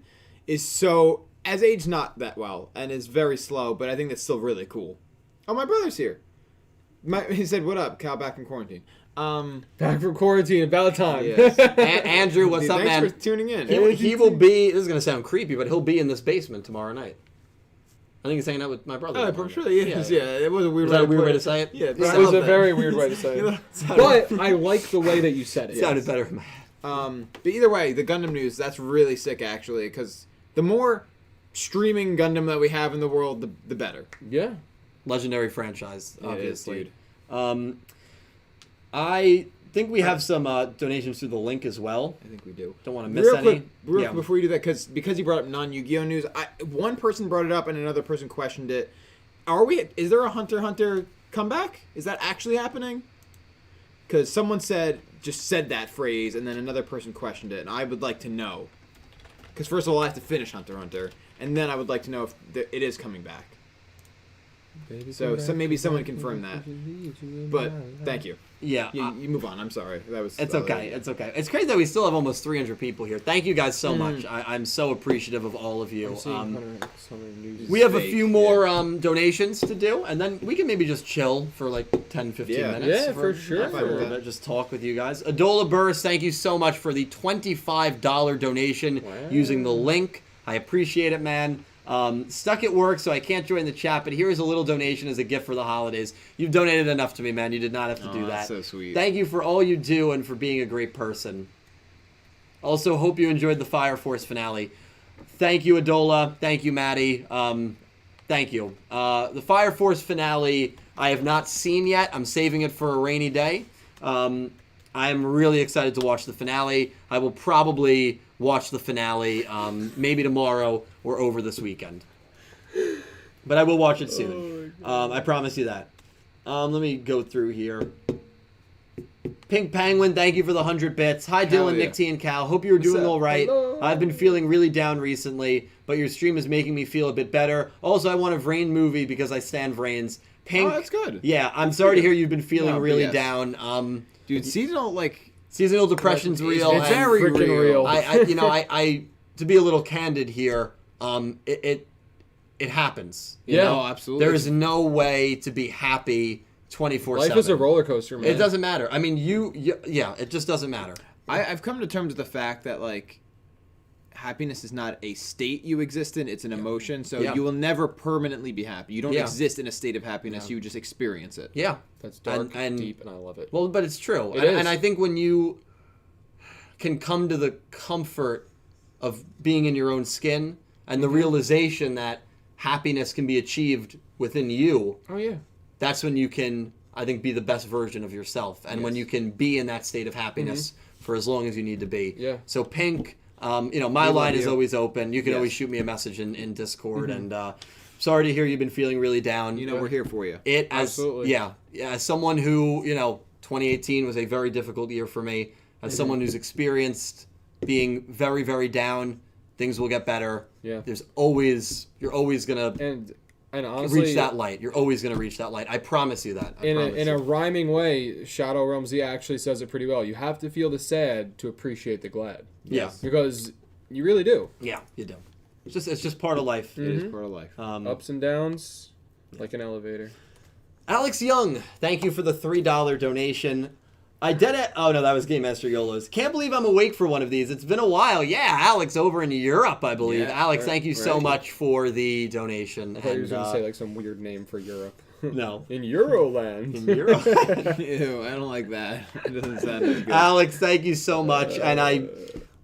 is so... has aged not that well, and is very slow, but I think that's still really cool. Oh, my brother's here. He said, what up? Cal back in quarantine. Back from quarantine, about time. Yes. Andrew, what's Dude, up, man? thanks for tuning in. He will be... This is going to sound creepy, but he'll be in this basement tomorrow night. I think he's hanging out with my brother. I'm sure he is. Yeah, it was a weird Was that a way weird to way put to say it? Yeah, It was a very weird way to say it. But I like the way that you said it. It sounded better in my head. But either way, the Gundam news, that's really sick, actually, because the more streaming Gundam that we have in the world, the better. Yeah. Legendary franchise, It is, obviously. dude. I think we have some donations through the link as well. I think we do. Don't want to miss Real any. quick, Yeah. before you do that, because you brought up non-Yu-Gi-Oh news, one person brought it up and another person questioned it. Is there a Hunter x Hunter comeback? Is that actually happening? Because someone said that phrase, and then another person questioned it, and I would like to know. Because first of all, I have to finish Hunter x Hunter, and then I would like to know if it is coming back. So maybe someone confirm that. But thank you. Yeah. You move on. I'm sorry. That was. It's okay. It's okay. It's crazy that we still have almost 300 people here. Thank you guys so much. I'm so appreciative of all of you. We have a few more donations to do, and then we can maybe just chill for like 10, 15 minutes. Yeah, for sure. For a little bit, just talk with you guys. Adola Burris, thank you so much for the $25 donation using the link. I appreciate it, man. Stuck at work, so I can't join the chat, but here's a little donation as a gift for the holidays. You've donated enough to me, man. You did not have to do that. That's so sweet. Thank you for all you do and for being a great person. Also, hope you enjoyed the Fire Force finale. Thank you, Adola. Thank you, Maddie. Thank you. The Fire Force finale I have not seen yet. I'm saving it for a rainy day. I'm really excited to watch the finale. I will probably watch the finale maybe tomorrow or over this weekend. But I will watch it soon. I promise you that. Let me go through here. Pink Penguin, thank you for the 100 bits. Hi, Dylan, yeah. Nick T, and Cal. Hope you're doing all right. Hello. I've been feeling really down recently, but your stream is making me feel a bit better. Also, I want a Vrain movie because I stand Vrains. Pink, Oh, that's good. Yeah, I'm sorry to hear you've been feeling No, but really yes. down. Dude, seasonal Seasonal depression's real. It's and very freaking real. real. I to be a little candid here, it happens. You Yeah. know? Oh, absolutely. There is no way to be happy 24/7. Life is a roller coaster, man. It doesn't matter. I mean, yeah, it just doesn't matter. I've come to terms with the fact that happiness is not a state you exist in; it's an emotion. So Yeah. you will never permanently be happy. You don't Yeah. exist in a state of happiness. You just experience it. Yeah, That's dark, And- deep, and I love it. well, but it's true. It and, is. and I think when you can come to the comfort of being in your own skin and the realization that happiness can be achieved within you, Oh, yeah. that's when you can, I think, be the best version of yourself. And when Yes. you can be in that state of happiness for as long as you need to be. Yeah. So Pink, my We line love is you. always open. You can Yes. always shoot me a message in Discord. And sorry to hear you've been feeling really down. You know, we're here for you. Absolutely. As someone who, 2018 was a very difficult year for me. As someone who's experienced being very, very down, things will get better. Yeah. You're always gonna And honestly, reach that light. You're always gonna reach that light. I promise you that. in a rhyming way, Shadow Realm Z actually says it pretty well. You have to feel the sad to appreciate the glad. Yeah. Because you really do. Yeah, you do. It's just part of life. It is part of life. Ups and downs, like an elevator. Alex Young, thank you for the $3 donation. I did it. Oh, no, that was Game Master YOLO's. Can't believe I'm awake for one of these. It's been a while. Yeah, Alex over in Europe, I believe. Yeah, Alex, right, thank you so much for the donation. I thought you were going to say like some weird name for Europe. No. In Euroland. In Europe. Ew, I don't like that. It doesn't sound as good. Alex, thank you so much. And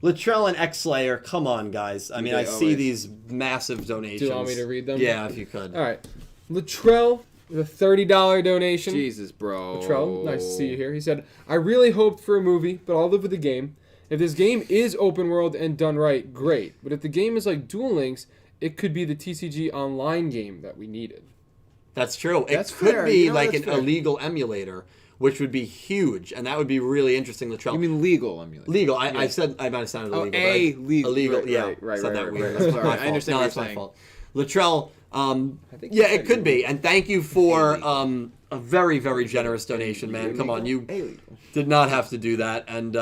Latrell and X-Slayer, come on, guys. I mean, I see these massive donations. Do you want me to read them? Yeah, if you could. All right. Latrell with a $30 donation. Jesus, bro. Latrell, nice to see you here. He said, I really hoped for a movie, but I'll live with the game. If this game is open world and done right, great. But if the game is like Duel Links, it could be the TCG online game that we needed. That's true. That's it could fair. be You know, like that's an fair. illegal emulator, which would be huge, and that would be really interesting. Latrell. You mean legal emulation? Legal? I might have sounded illegal. but legal. Illegal. Right, yeah. right, Said right, that right, weird. right. That's Sorry, my I fault. understand No, what that's you're my saying. fault. Latrell. think you Yeah, said it could be, illegal. and thank you for a very, very generous donation, man. Come on, you Illegal. did not have to do that, and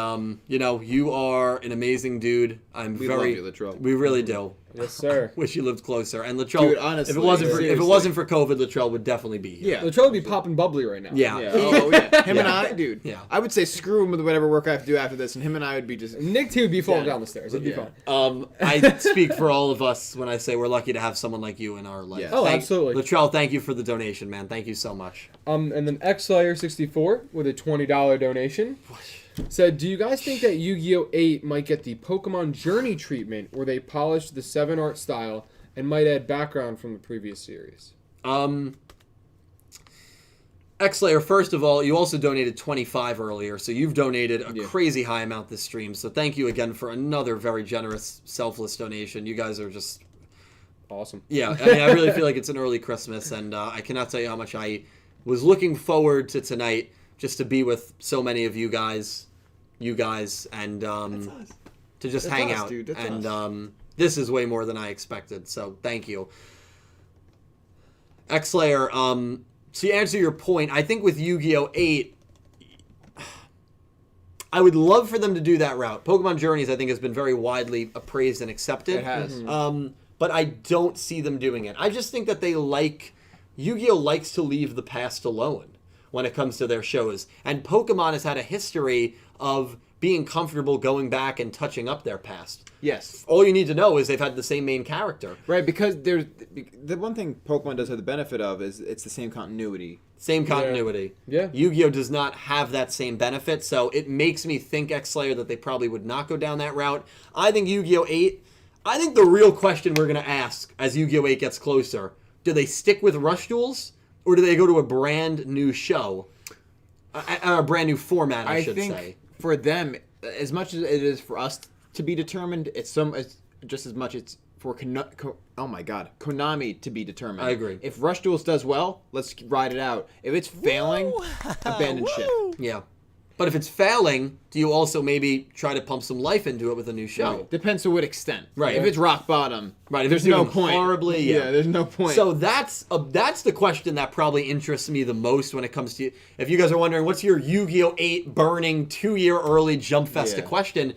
you are an amazing dude. We love you, Latrell. We really do. Yes, sir. Wish you lived closer. And Latrell, Dude, honestly, if it seriously. wasn't for COVID, Latrell would definitely be here. Yeah. Latrell would be popping bubbly right now. Yeah. Yeah. Oh, yeah. Him and Yeah. I, dude. Yeah. I would say screw him with whatever work I have to do after this, and him and I would be just. Nick T would be falling Yeah. down the stairs. It'd be Yeah. fine. I speak for all of us when I say we're lucky to have someone like you in our life. Yes. Oh, absolutely. Latrell, thank you for the donation, man. Thank you so much. And then XLayer64 with a $20 donation said, do you guys think that Yu-Gi-Oh! 8 might get the Pokemon Journey treatment where they polished the 7 art style and might add background from the previous series? X-Layer, first of all, you also donated 25 earlier, so you've donated a Yeah. crazy high amount this stream. So thank you again for another very generous, selfless donation. You guys are just... Awesome. Yeah, I mean, I really feel like it's an early Christmas, and I cannot tell you how much I was looking forward to tonight, just to be with so many of you guys, and to just That's hang us, out. dude. That's and us. this is way more than I expected, so thank you. X-Layer, to answer your point, I think with Yu-Gi-Oh! 8, I would love for them to do that route. Pokemon Journeys, I think, has been very widely appraised and accepted. It has. But I don't see them doing it. I just think that Yu-Gi-Oh! Likes to leave the past alone when it comes to their shows. And Pokemon has had a history of being comfortable going back and touching up their past. Yes. All you need to know is they've had the same main character. Right, because there's the one thing Pokemon does have the benefit of is it's the same continuity. Same continuity. Yeah. Yu-Gi-Oh! Does not have that same benefit, so it makes me think X-Slayer that they probably would not go down that route. I think Yu-Gi-Oh! 8, I think the real question we're going to ask as Yu-Gi-Oh! 8 gets closer, do they stick with Rush Duels, or do they go to a brand new show? A brand new format, I should think say. For them, as much as it is for us to be determined, it's just as much it's for Konami to be determined. I agree. If Rush Duels does well, let's ride it out. If it's failing, abandon ship. Yeah. But if it's failing, do you also maybe try to pump some life into it with a new show? Right. Depends to what extent. Right. If it's rock bottom, Right, if there's it's no doing point. horribly, yeah. There's no point. So that's the question that probably interests me the most when it comes to, if you guys are wondering, what's your Yu-Gi-Oh! 8 burning 2-year early Jump Festa question?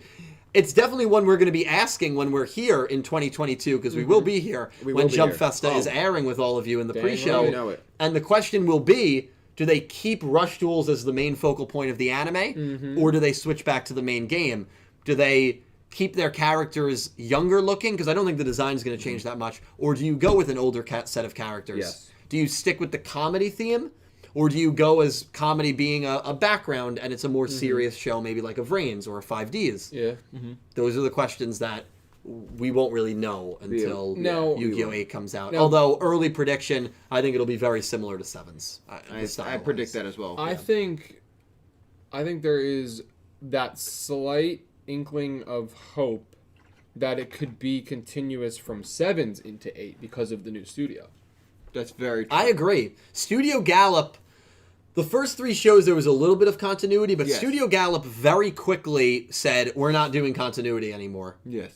It's definitely one we're going to be asking when we're here in 2022, because we will be here when Jump Festa is airing with all of you in the pre-show. right. You know it. And the question will be, do they keep Rush Duels as the main focal point of the anime, or do they switch back to the main game? Do they keep their characters younger looking? Because I don't think the design is going to change that much. Or do you go with an older set of characters? Yes. Do you stick with the comedy theme? Or do you go as comedy being a background and it's a more serious show, maybe like a Vrains or a 5Ds? Yeah. Those are the questions that we won't really know until No. Yu-Gi-Oh! 8 comes out. No. Although, early prediction, I think it'll be very similar to 7's. I predict that as well. I think there is that slight inkling of hope that it could be continuous from 7's into 8 because of the new studio. That's very true. I agree. Studio Gallop, the first 3 shows there was a little bit of continuity, but Yes. Studio Gallop very quickly said, we're not doing continuity anymore. Yes.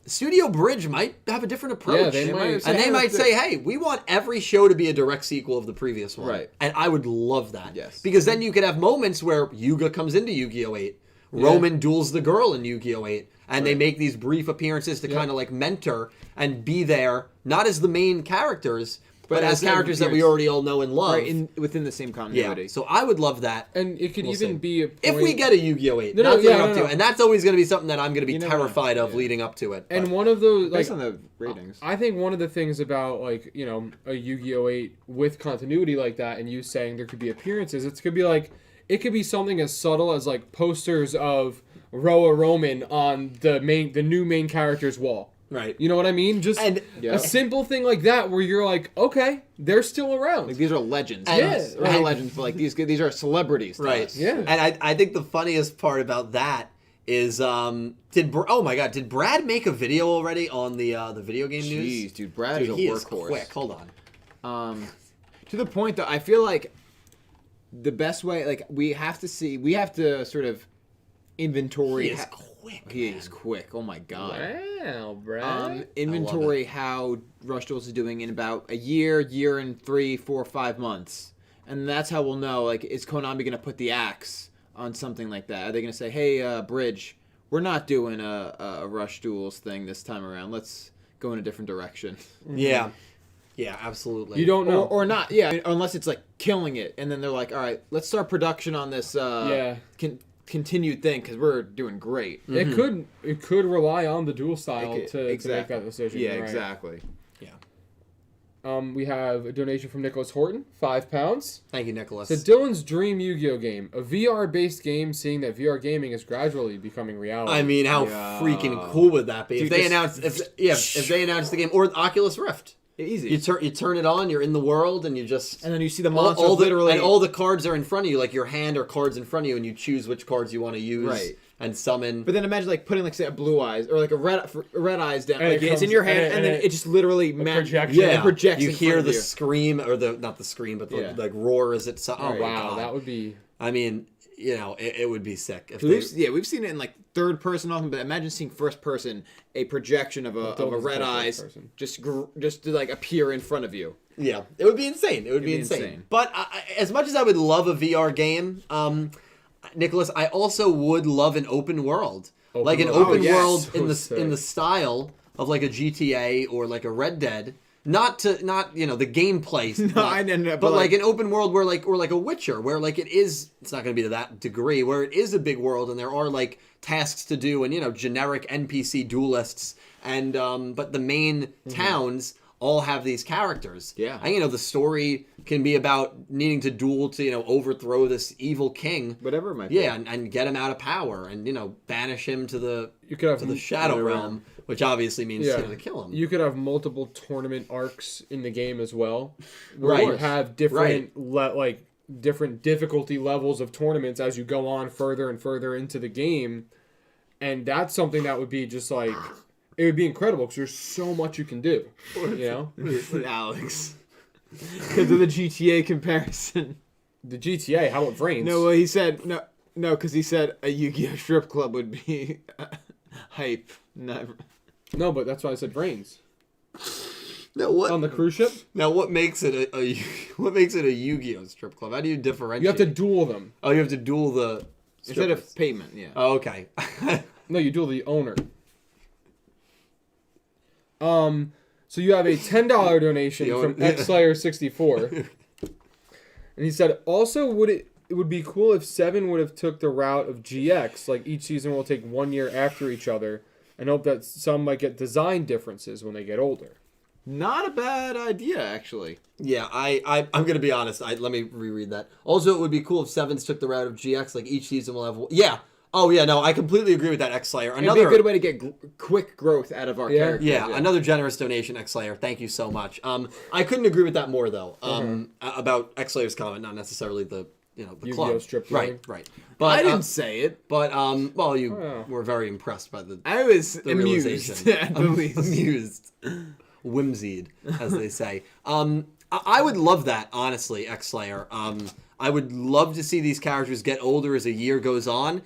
Studio Bridge might have a different approach. Yeah, they might. And they might say, hey, we want every show to be a direct sequel of the previous one. Right. And I would love that. Yes. Because then you could have moments where Yuga comes into Yu-Gi-Oh! 8. Roman duels the girl in Yu-Gi-Oh! 8. And they make these brief appearances to kind of like mentor and be there, not as the main characters, but as characters that we already all know and love. Right, within the same continuity. Yeah, so I would love that. And it could We'll even see. be a point... If we get a Yu-Gi-Oh! 8, No, that's yeah, leading up to it. And that's always going to be something that I'm going to be You never know. terrified of Yeah. leading up to it. And but- one of those... Based like, on the ratings. I think one of the things about, like, you know, a Yu-Gi-Oh! 8 with continuity like that, and you saying there could be appearances, it could be like... It could be something as subtle as, like, posters of Roa Roman on the new main character's wall. Right. You know what I mean? Just And- Yeah. a simple thing like that where you're like, okay, they're still around. Like, these are legends. And- to us. Yeah, Or right. not legends, but like these are celebrities. To Right. us. Yeah. And I think the funniest part about that is oh my god, did Brad make a video already on the video game news? Jeez, dude, Brad Dude, is he a is workhorse. quick. Hold on. To the point that I feel like the best way, like we have to sort of inventory. He is quick. He man. is quick. Oh my god. Wow, Brad. Inventory how Rush Duels is doing in about a year and 3, 4, 5 months, and that's how we'll know. Like, is Konami going to put the axe on something like that? Are they going to say, "Hey, Bridge, we're not doing a Rush Duels thing this time around. Let's go in a different direction." Yeah. Yeah, absolutely. You don't know. Or not, yeah, unless it's like killing it, and then they're like, all right, let's start production on this continued thing because we're doing great. It could rely on the dual style It could- to make that decision. Yeah, right? exactly. We have a donation from Nicholas Horton, £5. Thank you, Nicholas. So Dylan's dream Yu-Gi-Oh game, a VR-based game, seeing that VR gaming is gradually becoming reality. I mean, how Yeah. freaking cool would that be? Dude, If they just- announced, if they announced the game or Oculus Rift, Easy. you turn it on, you're in the world, and you just And then you see the all, monsters all the, literally. and all the cards are in front of you, like your hand or cards in front of you, and you choose which cards you want to use Right. and summon. But then imagine like putting like say a blue eyes or like a red eyes down. And Like, it it's in comes- your hand, and and then it- it just literally projection. Yeah, It projects you in hear front the of you. scream or not the scream, but the Yeah. like roar as it. Oh Right. wow, God. that would be... I mean, you know, it would be sick if they, We've seen it in like third person often, but imagine seeing first person a projection of a Dylan's red first eyes person. just to like appear in front of you. Yeah, it would be insane. It would be be insane. insane. But as much as I would love a VR game, Nicholas, I also would love an open world, like an world. open Oh, yes. world So sick. in the style of like a GTA or like a Red Dead. Not you know the gameplay. I know, but like an open world where like or like a Witcher, where like it's not going to be to that degree, where it is a big world and there are like tasks to do and you know generic NPC duelists and but the main towns all have these characters. Yeah. And you know the story can be about needing to duel to you know overthrow this evil king. whatever it might be. Yeah, and get him out of power and you know banish him to the You could have the Shadow Whatever. Realm, which obviously means Yeah. you know, to kill him. You could have multiple tournament arcs in the game as well, where Right. you have different different difficulty levels of tournaments as you go on further and further into the game, and that's something that would be just like it would be incredible because there's so much you can do. You know, Alex. Because of the GTA comparison. the GTA. How about Vrains? No, well, he said no, because he said a Yu-Gi-Oh strip club would be hype. Never. No, but that's why I said Vrains Now what? on the cruise ship. Now what makes it a what makes it a Yu-Gi-Oh strip club? How do you differentiate? You have to duel them. Oh, you have to duel the Instead strippers. of payment, yeah. Oh, okay. No, you duel the owner. So you have a $10 donation The owner- from XSlayer64. And he said, also, it would be cool if 7 would have took the route of GX, like each season will take 1 year after each other, and hope that some might get design differences when they get older. Not a bad idea, actually. Yeah, I'm gonna be honest. Let me reread that. Also, it would be cool if Sevens took the route of GX. Like each season will have. Yeah. Oh yeah. No, I completely agree with that. X Slayer. It'd be a good way to get quick growth out of our characters. Yeah, another generous donation, X Slayer. Thank you so much. I couldn't agree with that more though. About X Slayer's comment, not necessarily the the Yu-Gi-Oh! club. Strip Right, club. right. But I didn't say it. But well, you Oh. were very impressed by the I was the amused, realization. at the least. Amused. Whimsied, as they say. I would love that, honestly, X-Slayer. I would love to see these characters get older as a year goes on.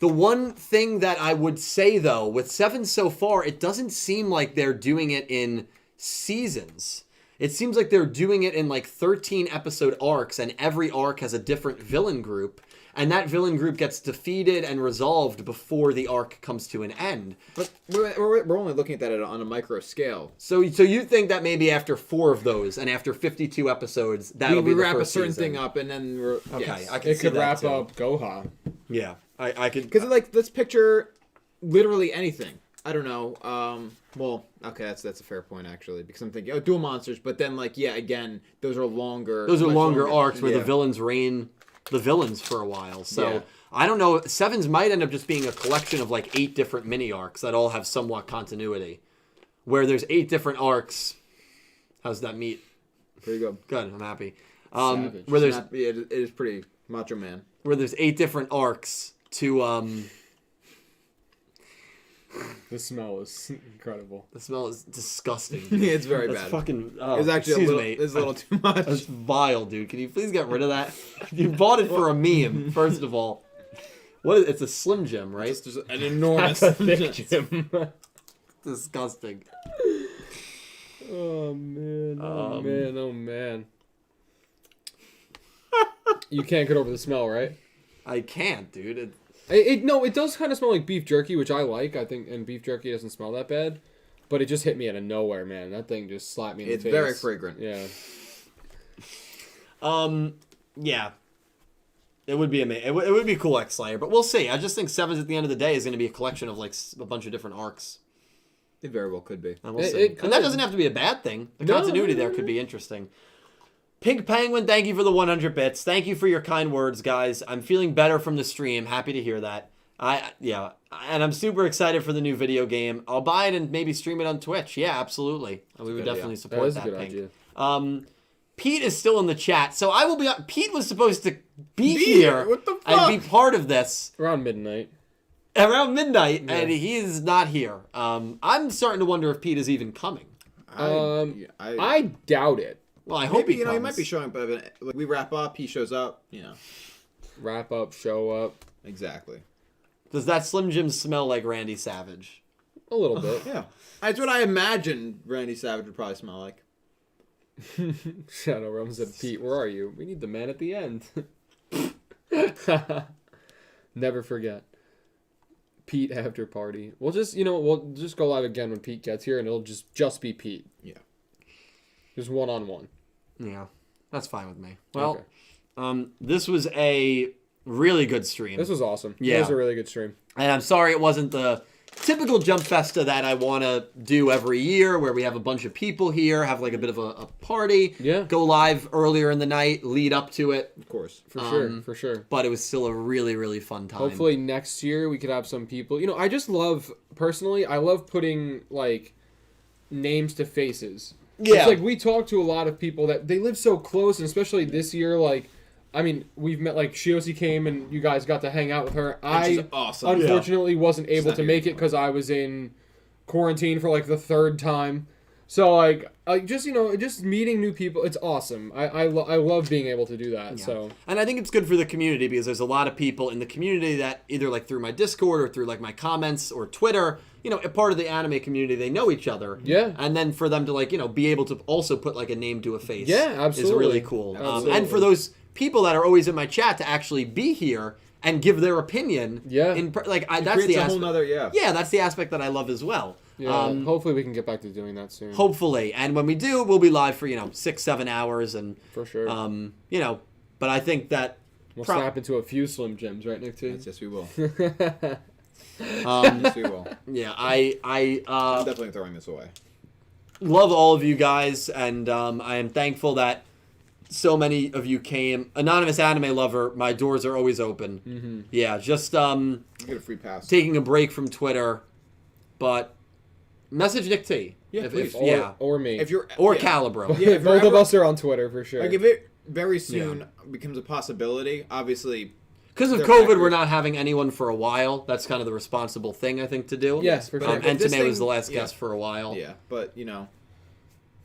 The one thing that I would say, though, with 7 so far, it doesn't seem like they're doing it in seasons. It seems like they're doing it in like 13 episode arcs, and every arc has a different villain group. and that villain group gets defeated and resolved before the arc comes to an end. But we're only looking at that on a micro scale. So you think that maybe after 4 of those and after 52 episodes, that'll be we the wrap a first certain season. thing up, and then we're Okay, yes. I can It see could that wrap too. up Goha. Yeah, I could. Because like, let's picture literally anything. I don't know. Well, okay, that's a fair point actually, because I'm thinking, Duel Monsters, but then like, yeah, again, those are longer. Those are much longer arcs where yeah. the villains reign the villains for a while. So Yeah. I don't know. Sevens might end up just being a collection of like 8 different mini arcs that all have somewhat continuity. Where there's 8 different arcs. How's that meet? Pretty good. Good. I'm happy. Savage. Where there's It is pretty Macho Man. where there's 8 different arcs to The smell is incredible. the smell is disgusting. Yeah, it's very That's bad. fucking. It's actually excuse a me. little too much. That's vile, dude. Can you please get rid of that? You bought it for a meme, first of all. What is it's a Slim Jim, right? It's just an enormous. Jim. Disgusting. Oh man! Oh man! Oh man! You can't get over the smell, right? I can't, dude. It does kind of smell like beef jerky, which I like. I think, and beef jerky doesn't smell that bad. But it just hit me out of nowhere, man. That thing just slapped me in the face. It's very fragrant. Yeah. Yeah. It would be amazing. It would be cool, X-Slayer, but we'll see. I just think Sevens at the end of the day is going to be a collection of like a bunch of different arcs. It very well could be. And we'll It- see. it And that could. doesn't have to be a bad thing. The No, continuity no, there no, could be interesting. Pink Penguin, thank you for the 100 bits. Thank you for your kind words, guys. I'm feeling better from the stream. Happy to hear that. And I'm super excited for the new video game. I'll buy it and maybe stream it on Twitch. Yeah, absolutely. We would good definitely idea. support That is that. a good Pink. idea. Pete is still in the chat, so I will be. Pete was supposed to be here? here What the and fuck? be part of this Around midnight. around midnight, Yeah. and he is not here. I'm starting to wonder if Pete is even coming. I doubt it. Well, I hope maybe he he comes. might be showing up. But like, we wrap up, he shows up. Wrap up, show up. Exactly. Does that Slim Jim smell like Randy Savage? A little bit. Yeah, that's what I imagine Randy Savage would probably smell like. Shadow Realm said, Pete, where are you? We need the man at the end. Never forget. Pete after party. We'll just go live again when Pete gets here, and it'll just be Pete. Yeah. Just one-on-one. Yeah, that's fine with me. Well, Okay. this was a really good stream. This was awesome. Yeah. It was a really good stream. And I'm sorry it wasn't the typical Jump Festa that I want to do every year, where we have a bunch of people here, have like a bit of a party, Yeah. go live earlier in the night, lead up to it. Of course. For sure. But it was still a really, really fun time. Hopefully next year we could have some people. I just love, personally, I love putting, like, names to faces. Yeah. It's like we talk to a lot of people that they live so close, and especially this year, like, I mean, we've met, like, Shiosi came and you guys got to hang out with her. she's I awesome. unfortunately wasn't able not to here make it because I was in quarantine for, like, the 3rd time. So, like just meeting new people, it's awesome. I love being able to do that, Yeah. so. And I think it's good for the community because there's a lot of people in the community that either like through my Discord or through like my comments or Twitter, a part of the anime community, they know each other. Yeah. And then for them to like, be able to also put like a name to a face. Yeah, absolutely. Is really cool. Absolutely. And for those people that are always in my chat to actually be here and give their opinion. Yeah. That's Creates the a whole aspect. Yeah. Yeah, that's the aspect that I love as well. Yeah, hopefully we can get back to doing that soon. Hopefully. And when we do, we'll be live for, 6-7 hours and For sure. but I think that We'll snap into a few Slim Jims, right, Nick T? Yes, we will. um Yes, we will. yeah, I'm I definitely throwing this away. love all of you guys, and I am thankful that so many of you came. Anonymous Anime Lover, my doors are always open. Mm-hmm. Yeah, just You get a free pass. taking a break from Twitter, but message Nick T. Yeah, please. Or me. If you're Or yeah. Calibro. Yeah, if Both you're of ever- us are on Twitter for sure. Like if it very soon becomes a possibility, obviously. Because of They're COVID, factors. we're not having anyone for a while. That's kind of the responsible thing, I think, to do. Yes, for But sure. if And this Tame was thing- the last yeah. guest for a while. Yeah, but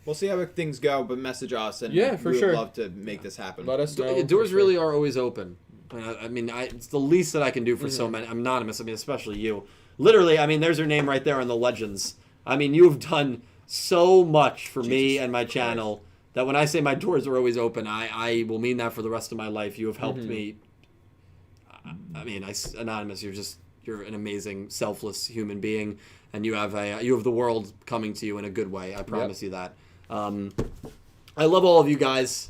we'll see how things go. But message us, and Yeah, for we would sure. love to make this happen. Let us know. Doors for sure. really are always open. I mean, it's the least that I can do for so many. I'm anonymous. I mean, especially you. Literally, I mean, there's your name right there on the legends. I mean, you have done so much for me Jesus and my channel that when I say my doors are always open, I will mean that for the rest of my life. You have helped me. I mean, Anonymous, you're an amazing, selfless human being, and you have the world coming to you in a good way. I promise you that. I love all of you guys.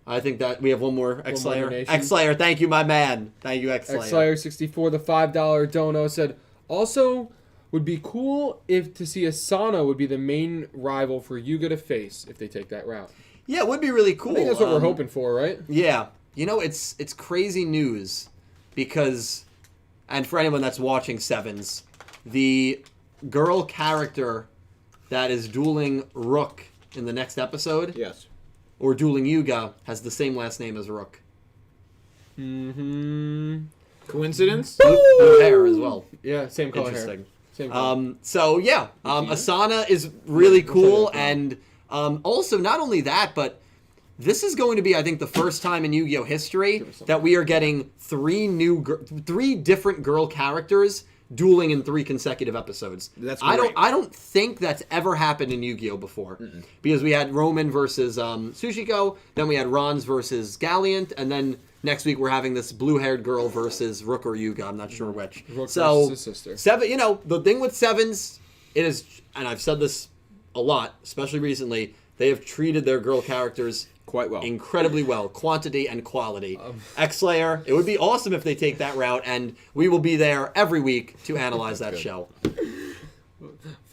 I think that we have one more X-Slayer. X-Slayer, thank you, my man. Thank you, X-Slayer. X-Slayer64, the $5 dono, said, also, would be cool if to see Asana would be the main rival for Yuga to face if they take that route. Yeah, it would be really cool. I think that's what we're hoping for, right? Yeah. You know, it's crazy news because, and for anyone that's watching Sevens, the girl character that is dueling Rook in the next episode, Yes. or dueling Yuga, has the same last name as Rook. Mm-hmm. Coincidence? Blue hair as well. Yeah, same color hair. Interesting. Same color. So yeah, Asana is really cool, and also not only that, but this is going to be, I think, the first time in Yu-Gi-Oh history that we are getting three different girl characters dueling in 3 consecutive episodes. That's great. I don't think that's ever happened in Yu-Gi-Oh before, because we had Roman versus Tsuchiko, then we had Ron's versus Galliant, and then next week we're having this blue-haired girl versus Rook or Yuga. I'm not sure which. Rook so versus his sister. Seven, the thing with Sevens, it is, and I've said this a lot, especially recently, they have treated their girl characters quite well, incredibly well, quantity and quality. X-Slayer, it would be awesome if they take that route, and we will be there every week to analyze that show.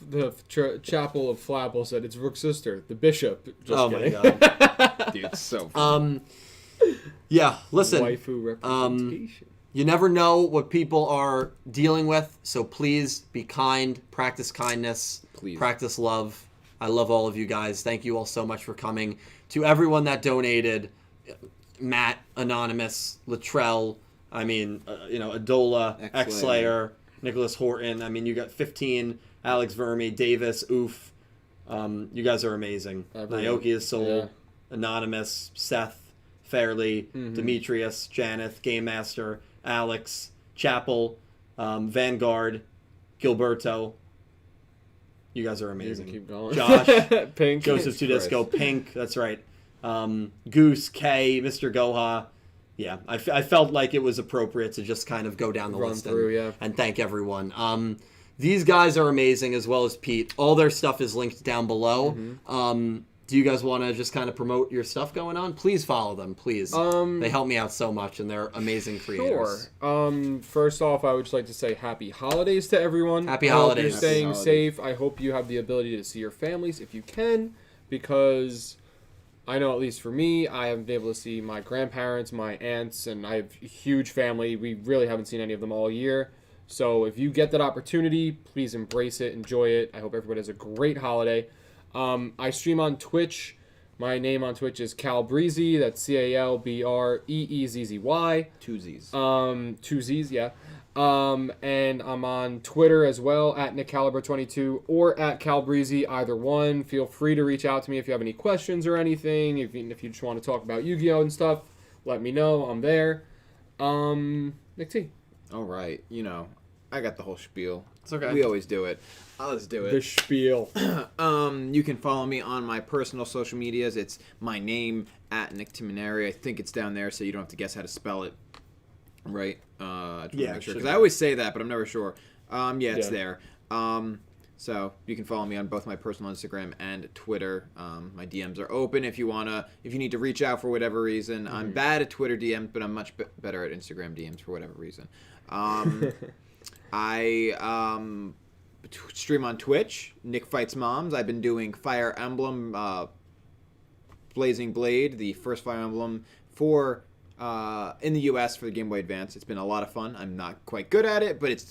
The Chapel of Flabble said it's Rook's sister, the bishop. Just my kidding. god. dude, it's so funny. Yeah, listen. Waifu representation. You never know what people are dealing with, so please be kind, practice kindness, practice love. I love all of you guys. Thank you all so much for coming. To everyone that donated, Matt, Anonymous, Latrell, Adola, X-Slayer, Nicholas Horton. I mean, you got 15, Alex Verme, Davis, Oof. You guys are amazing. Naoki is Soul, Anonymous, Seth, Fairly, Demetrius, Janeth, Game Master, Alex, Chapel, Vanguard, Gilberto. You guys are amazing. Keep going. Josh, Pink, Joseph Tudisco, Pink. That's right. Goose, K, Mr. Goha. Yeah, I felt like it was appropriate to just kind of go down the list and thank everyone. These guys are amazing, as well as Pete. All their stuff is linked down below. Do you guys want to just kind of promote your stuff going on? Please follow them, please. They help me out so much, and they're amazing creators. Sure. First off, I would just like to say happy holidays to everyone. Happy I holidays. hope you're staying safe. I hope you have the ability to see your families if you can, because I know, at least for me, I haven't been able to see my grandparents, my aunts, and I have a huge family. We really haven't seen any of them all year. So if you get that opportunity, please embrace it, enjoy it. I hope everybody has a great holiday. I stream on Twitch. My name on Twitch is Calbreezy. That's CalBreezy. 2 Z's. 2 Z's, yeah. And I'm on Twitter as well, at NickCaliber22 or at Calbreezy, either one. Feel free to reach out to me if you have any questions or anything. If you just want to talk about Yu-Gi-Oh! And stuff, let me know. I'm there. Nick T. All right. I got the whole spiel. It's okay. We always do it. Let's do it. The spiel. You can follow me on my personal social medias. It's my name, at Nick Timoneri. I think it's down there, so you don't have to guess how to spell it. Right? Because I always say that, but I'm never sure. It's there. So you can follow me on both my personal Instagram and Twitter. My DMs are open if you need to reach out for whatever reason. I'm bad at Twitter DMs, but I'm much better at Instagram DMs for whatever reason. I stream on Twitch, Nick Fights Moms. I've been doing Fire Emblem, Blazing Blade, the first Fire Emblem for in the U.S. for the Game Boy Advance. It's been a lot of fun. I'm not quite good at it, but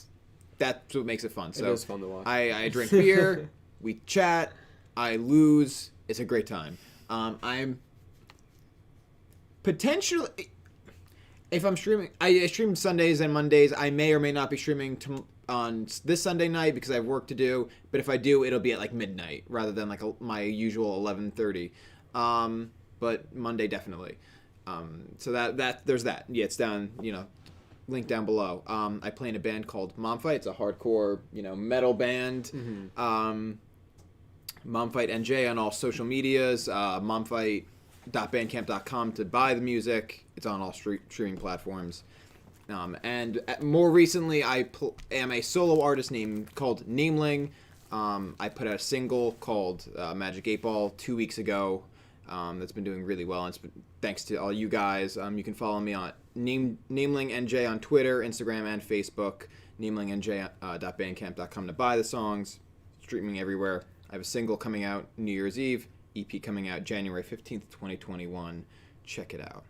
that's what makes it fun. So it is fun to watch. I drink beer, we chat, I lose. It's a great time. I'm potentially, if I'm streaming, I stream Sundays and Mondays. I may or may not be streaming on this Sunday night because I have work to do. But if I do, it'll be at like midnight rather than like my usual 11:30. But Monday definitely. So that there's that. Yeah, it's down. Link down below. I play in a band called Momfight. It's a hardcore metal band. Momfight NJ on all social medias. Momfight.bandcamp.com to buy the music. It's on all streaming platforms. And more recently, I am a solo artist called Nameling. I put out a single called Magic 8 Ball 2 weeks ago. That's been doing really well. And it's been thanks to all you guys. You can follow me on NamelingNJ on Twitter, Instagram, and Facebook. NamelingNJ.bandcamp.com to buy the songs. Streaming everywhere. I have a single coming out New Year's Eve. EP coming out January 15th, 2021. Check it out.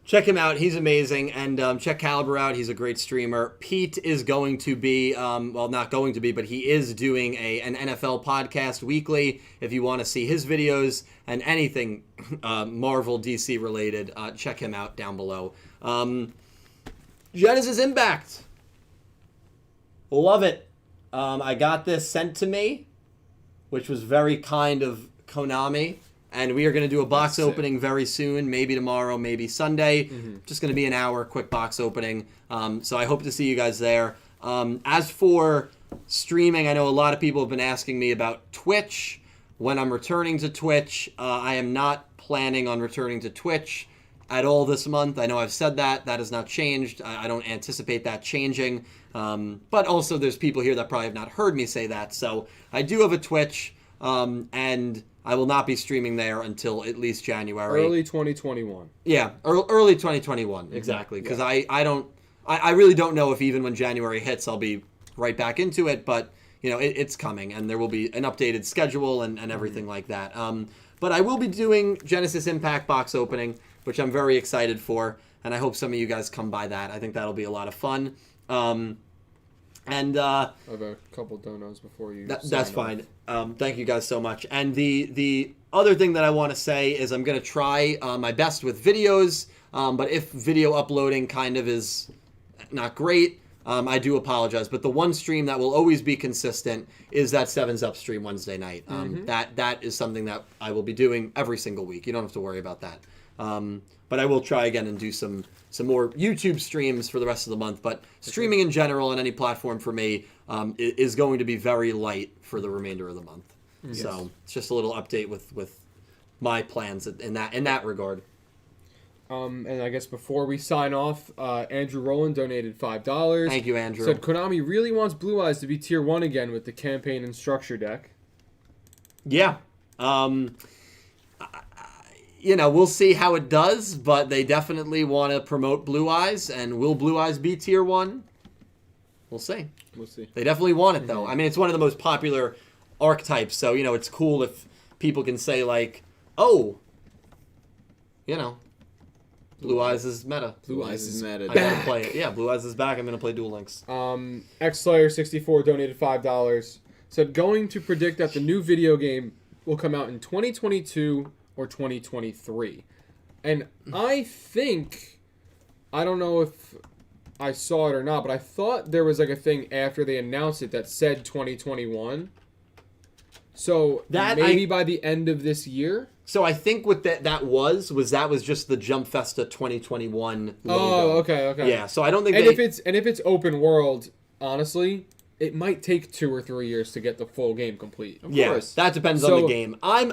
Check him out. He's amazing. And check Caliber out. He's a great streamer. Pete is going to be, well, not going to be, but he is doing an NFL podcast weekly. If you want to see his videos and anything Marvel, DC related, check him out down below. Genesis Impact. Love it. I got this sent to me, which was very kind of Konami. And we are going to do a box opening very soon, maybe tomorrow, maybe Sunday. Just going to be an hour, quick box opening. So I hope to see you guys there. As for streaming, I know a lot of people have been asking me about Twitch. When I'm returning to Twitch, I am not planning on returning to Twitch at all this month. I know I've said that. That has not changed. I don't anticipate that changing. But also there's people here that probably have not heard me say that. So I do have a Twitch, and I will not be streaming there until at least January. Early 2021. Yeah, early 2021, exactly. Because I really don't know if even when January hits, I'll be right back into it. But, you know, it's coming, and there will be an updated schedule and everything like that. But I will be doing Genesis Impact box opening, which I'm very excited for. And I hope some of you guys come by that. I think that'll be a lot of fun. And I have a couple donos before you. That's fine. Thank you guys so much. And the other thing that I want to say is I'm going to try my best with videos. But if video uploading kind of is not great, I do apologize. But the one stream that will always be consistent is that 7's Up stream Wednesday night. That is something that I will be doing every single week. You don't have to worry about that. But I will try again and do some more YouTube streams for the rest of the month. But streaming in general on any platform for me is going to be very light for the remainder of the month. Yes. So it's just a little update with my plans in that regard. And I guess before we sign off, Andrew Rowland donated $5. Thank you, Andrew. Said Konami really wants Blue Eyes to be Tier 1 again with the campaign and structure deck. Yeah. You know, we'll see how it does, but they definitely want to promote Blue Eyes, and will Blue Eyes be Tier 1? We'll see. We'll see. They definitely want it, though. I mean, it's one of the most popular archetypes, so, you know, it's cool if people can say, like, oh, you know, Blue Eyes is meta. Blue Eyes is meta. I'm going to play it. Yeah, Blue Eyes is back. I'm going to play Duel Links. XSlayer64 donated $5. Said, going to predict that the new video game will come out in 2022 or 2023. And I think, I don't know if I saw it or not, but I thought there was like a thing after they announced it that said 2021. So that maybe by the end of this year. So I think what that was just the Jump Festa 2021 logo. Oh, okay. Yeah, so I don't think if it's open world, honestly, it might take 2 or 3 years to get the full game complete. Of course. That depends on the game. I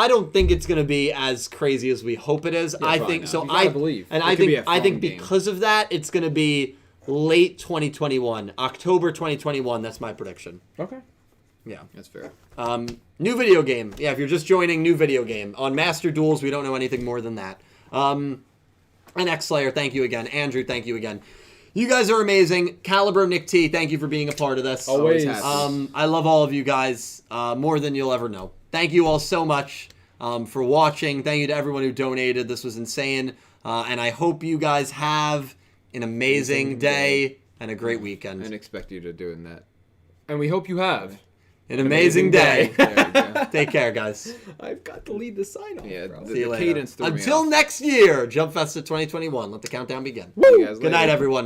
don't think it's going to be as crazy as we hope it is. I think so. I believe. And I think because of that, it's going to be late 2021, October 2021. That's my prediction. Okay. Yeah. That's fair. New video game. Yeah, if you're just joining, new video game. On Master Duels, we don't know anything more than that. And XSlayer, thank you again. Andrew, thank you again. You guys are amazing. Caliber, Nick T, thank you for being a part of this. Always. I love all of you guys more than you'll ever know. Thank you all so much for watching. Thank you to everyone who donated. This was insane. And I hope you guys have an amazing day and a great weekend. I didn't expect you to doing that. And we hope you have an amazing day. Take care, guys. I've got to lead the sign off. Yeah, See you later. cadence threw me Until off. next year, Jump Festa 2021. Let the countdown begin. Good Good night, everyone.